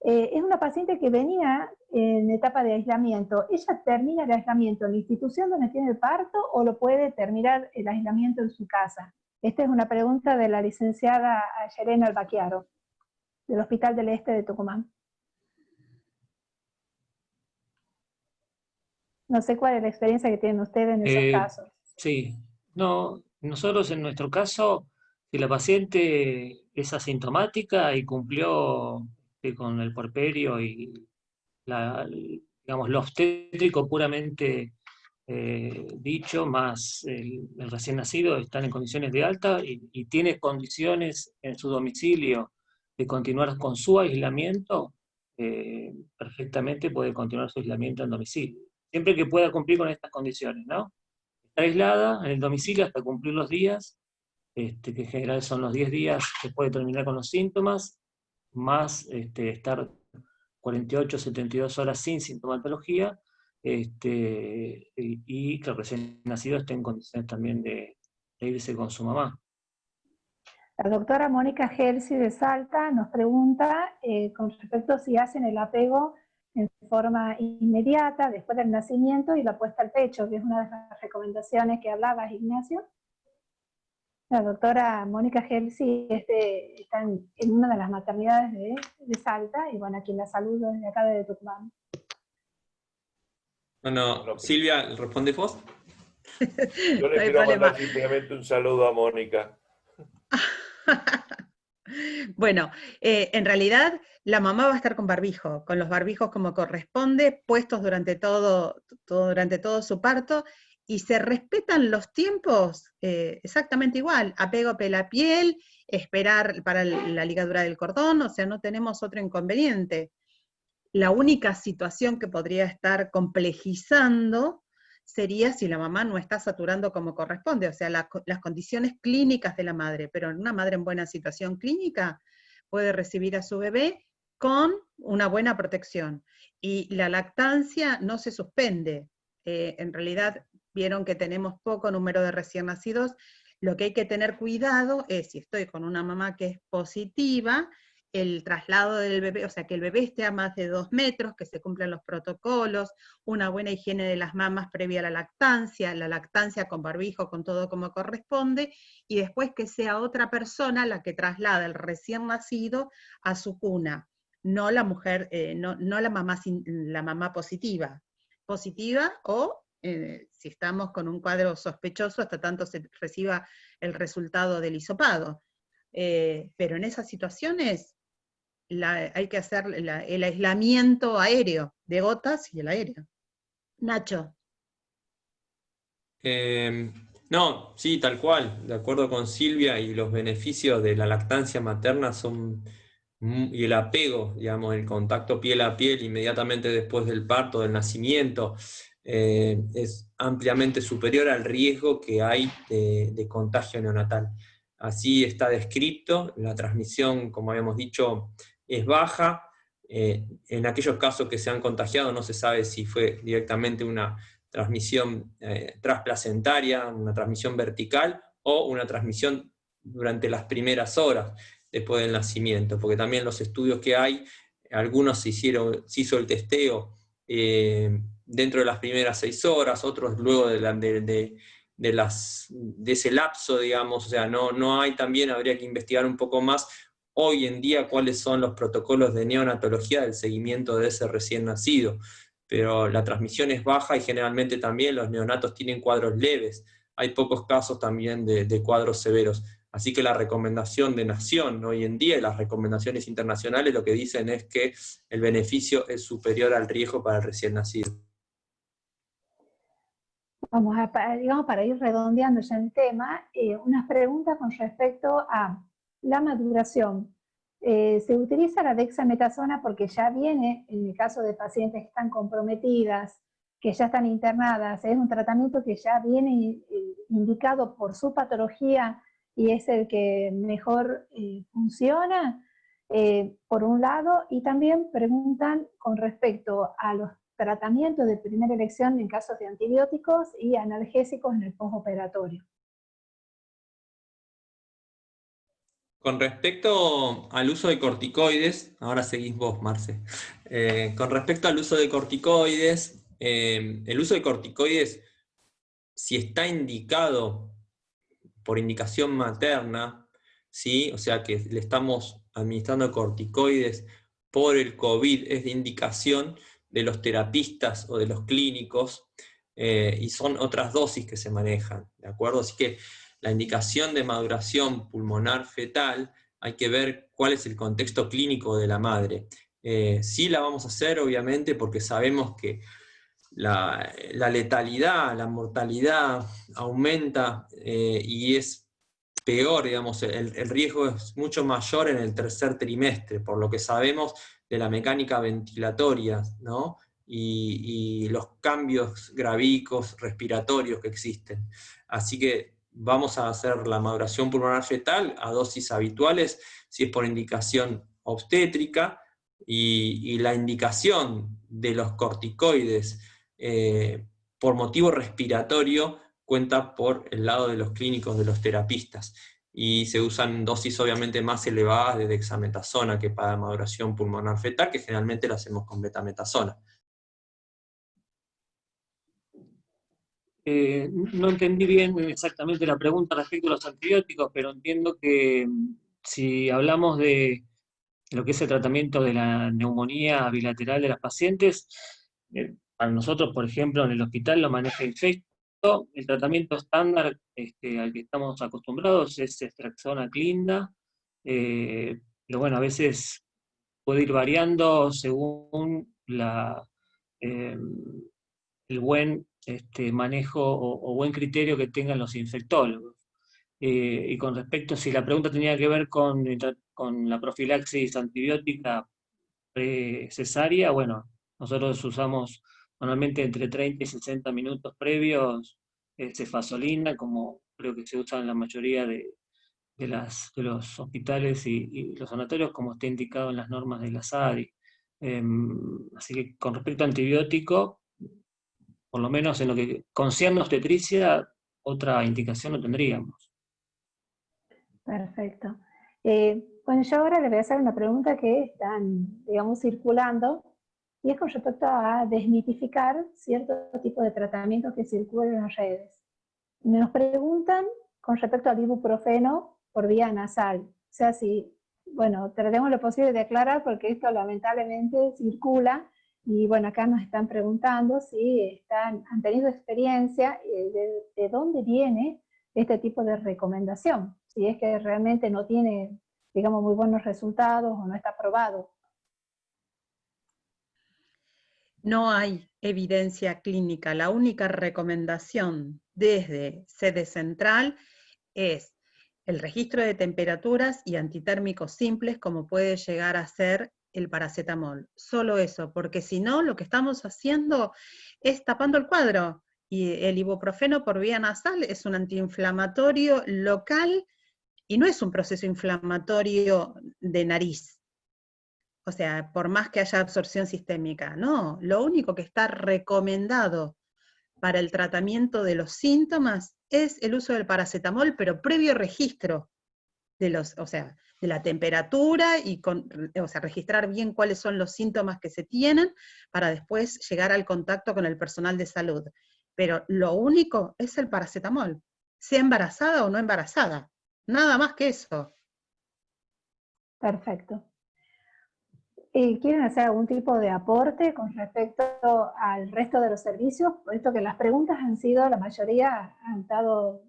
Es una paciente que venía en etapa de aislamiento. ¿Ella termina el aislamiento en la institución donde tiene el parto o lo puede terminar el aislamiento en su casa? Esta es una pregunta de la licenciada Yerena Albaquiaro, del Hospital del Este de Tucumán. No sé cuál es la experiencia que tienen ustedes en esos casos. Sí, no, nosotros en nuestro caso, si la paciente es asintomática y cumplió con el puerperio y digamos, lo obstétrico puramente dicho, más el recién nacido, están en condiciones de alta y tiene condiciones en su domicilio de continuar con su aislamiento, perfectamente puede continuar su aislamiento en domicilio, siempre que pueda cumplir con estas condiciones, ¿no? Está aislada en el domicilio hasta cumplir los días, que en general son los 10 días después de terminar con los síntomas, más estar 48, 72 horas sin sintomatología, y que el recién nacido esté en condiciones también de irse con su mamá. La doctora Mónica Gelsi de Salta nos pregunta con respecto a si hacen el apego en forma inmediata después del nacimiento y la puesta al pecho, que es una de las recomendaciones que hablabas, Ignacio. La doctora Mónica Gelsi está en una de las maternidades de Salta, y bueno, a quien la saludo desde acá de Tucumán. Bueno, Silvia, ¿responde vos? Yo le quiero mandar simplemente un saludo a Mónica. Bueno, en realidad la mamá va a estar con barbijo, con los barbijos como corresponde, puestos durante todo su parto, y se respetan los tiempos exactamente igual, apego pela-piel, esperar para la ligadura del cordón, o sea, no tenemos otro inconveniente. La única situación que podría estar complejizando sería si la mamá no está saturando como corresponde, o sea, las condiciones clínicas de la madre, pero una madre en buena situación clínica puede recibir a su bebé con una buena protección. Y la lactancia no se suspende. En realidad, vieron que tenemos poco número de recién nacidos. Lo que hay que tener cuidado es, si estoy con una mamá que es positiva, el traslado del bebé, o sea, que el bebé esté a más de 2 metros, que se cumplan los protocolos, una buena higiene de las mamas previa a la lactancia con barbijo, con todo como corresponde, y después que sea otra persona la que traslada el recién nacido a su cuna, no la mujer, no la mamá positiva o si estamos con un cuadro sospechoso hasta tanto se reciba el resultado del hisopado. Pero en esas situaciones hay que hacer el aislamiento aéreo, de gotas y el aéreo. Nacho. No, sí, tal cual, de acuerdo con Silvia, y los beneficios de la lactancia materna son, y el apego, digamos, el contacto piel a piel inmediatamente después del parto, del nacimiento, es ampliamente superior al riesgo que hay de contagio neonatal. Así está descrito, la transmisión, como habíamos dicho, es baja. En aquellos casos que se han contagiado no se sabe si fue directamente una transmisión transplacentaria, una transmisión vertical o una transmisión durante las primeras horas después del nacimiento, porque también los estudios que hay, algunos se hizo el testeo dentro de las primeras 6 horas, otros luego de ese lapso, digamos, o sea, no hay también, habría que investigar un poco más hoy en día cuáles son los protocolos de neonatología del seguimiento de ese recién nacido, pero la transmisión es baja y generalmente también los neonatos tienen cuadros leves, hay pocos casos también de cuadros severos. Así que la recomendación de Nación hoy en día y las recomendaciones internacionales lo que dicen es que el beneficio es superior al riesgo para el recién nacido. Vamos a, digamos, para ir redondeando ya el tema, unas preguntas con respecto a la maduración. Se utiliza la dexametasona porque ya viene, en el caso de pacientes que están comprometidas, que ya están internadas, es un tratamiento que ya viene indicado por su patología y es el que mejor funciona, por un lado, y también preguntan con respecto a los tratamientos de primera elección en casos de antibióticos y analgésicos en el postoperatorio. Con respecto al uso de corticoides, ahora seguís vos, Marce. Con respecto al uso de corticoides, el uso de corticoides, si está indicado por indicación materna, ¿sí? O sea que le estamos administrando corticoides por el COVID, es de indicación de los terapistas o de los clínicos, y son otras dosis que se manejan, ¿de acuerdo? Así que la indicación de maduración pulmonar fetal, hay que ver cuál es el contexto clínico de la madre. Sí la vamos a hacer, obviamente, porque sabemos que la letalidad, la mortalidad aumenta y es peor, digamos, el riesgo es mucho mayor en el tercer trimestre, por lo que sabemos de la mecánica ventilatoria, ¿no? Y los cambios gravídicos respiratorios que existen. Así que vamos a hacer la maduración pulmonar fetal a dosis habituales, si es por indicación obstétrica, y la indicación de los corticoides por motivo respiratorio cuenta por el lado de los clínicos, de los terapistas, y se usan dosis obviamente más elevadas de dexametasona que para maduración pulmonar fetal, que generalmente la hacemos con betametasona. No entendí bien exactamente la pregunta respecto a los antibióticos, pero entiendo que si hablamos de lo que es el tratamiento de la neumonía bilateral de las pacientes, para nosotros, por ejemplo, en el hospital lo maneja Infecto. El tratamiento estándar al que estamos acostumbrados es Ceftriaxona Clinda. Pero bueno, a veces puede ir variando según el buen manejo o buen criterio que tengan los infectólogos. Y con respecto, si la pregunta tenía que ver con la profilaxis antibiótica cesárea, bueno, nosotros usamos normalmente entre 30 y 60 minutos previos cefazolina, como creo que se usa en la mayoría de de los hospitales y los sanatorios como está indicado en las normas de la SADI. Así que con respecto a antibiótico, por lo menos en lo que concierne a obstetricia, otra indicación no tendríamos. Perfecto. Bueno, yo ahora le voy a hacer una pregunta que están, digamos, circulando, y es con respecto a desmitificar cierto tipo de tratamientos que circulan en las redes. Nos preguntan con respecto al ibuprofeno por vía nasal. O sea, si, bueno, tratemos lo posible de aclarar porque esto lamentablemente circula, y bueno, acá nos están preguntando si han tenido experiencia de dónde viene este tipo de recomendación, si es que realmente no tiene, digamos, muy buenos resultados o no está probado. No hay evidencia clínica. La única recomendación desde sede central es el registro de temperaturas y antitérmicos simples, como puede llegar a ser el paracetamol. Solo eso, porque si no, lo que estamos haciendo es tapando el cuadro. Y el ibuprofeno por vía nasal es un antiinflamatorio local y no es un proceso inflamatorio de nariz. O sea, por más que haya absorción sistémica, no. Lo único que está recomendado para el tratamiento de los síntomas es el uso del paracetamol, pero previo registro de de la temperatura y registrar bien cuáles son los síntomas que se tienen para después llegar al contacto con el personal de salud. Pero lo único es el paracetamol, sea embarazada o no embarazada. Nada más que eso. Perfecto. ¿Quieren hacer algún tipo de aporte con respecto al resto de los servicios? Puesto que las preguntas han sido, la mayoría han dado,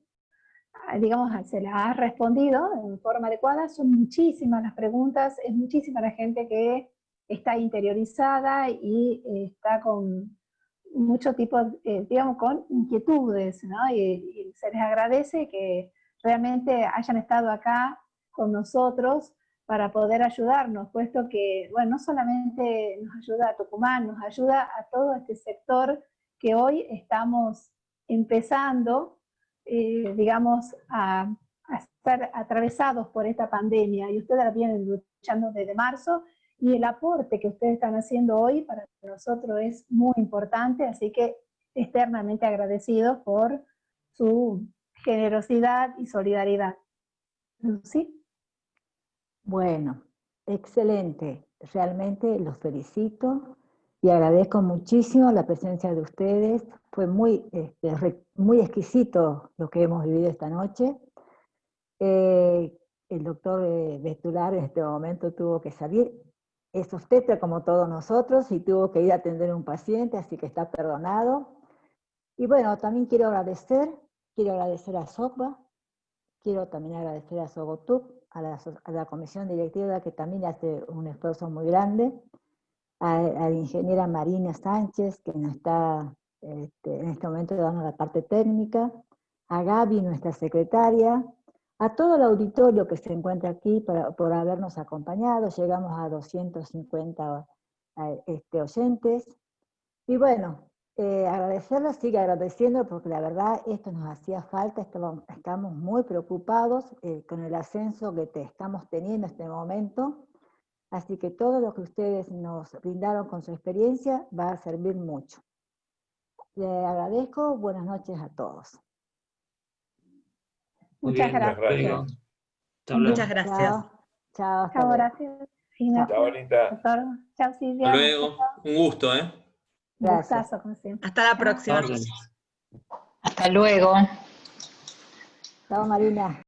digamos, se las ha respondido en forma adecuada. Son muchísimas las preguntas, es muchísima la gente que está interiorizada y está con mucho tipo, digamos, con inquietudes, ¿no? Y se les agradece que realmente hayan estado acá con nosotros para poder ayudarnos, puesto que, bueno, no solamente nos ayuda a Tucumán, nos ayuda a todo este sector que hoy estamos empezando, digamos, a estar atravesados por esta pandemia, y ustedes la vienen luchando desde marzo, y el aporte que ustedes están haciendo hoy para nosotros es muy importante, así que eternamente agradecidos por su generosidad y solidaridad. ¿Sí? Bueno, excelente. Realmente los felicito y agradezco muchísimo la presencia de ustedes. Fue muy exquisito lo que hemos vivido esta noche. El doctor Bestular en este momento tuvo que salir. Es obstetra como todos nosotros y tuvo que ir a atender a un paciente, así que está perdonado. Y bueno, también quiero agradecer a SOCBA, quiero también agradecer a SOGOTUC, a la comisión directiva que también hace un esfuerzo muy grande, a la ingeniera Marina Sánchez, que nos está en este momento dando la parte técnica, a Gaby, nuestra secretaria, a todo el auditorio que se encuentra aquí por habernos acompañado. Llegamos a 250 oyentes. Y bueno, agradecerles, sigue agradeciendo, porque la verdad esto nos hacía falta, estamos muy preocupados con el ascenso que estamos teniendo en este momento, así que todo lo que ustedes nos brindaron con su experiencia va a servir mucho. Les agradezco, buenas noches a todos. Muchas gracias. Muchas gracias. Chao. Chao, gracias. Chao, Anita. Chao, Silvia. Hasta luego. Un gusto, Un gustazo, como siempre. Hasta la próxima. Hasta luego. Chao, Marina.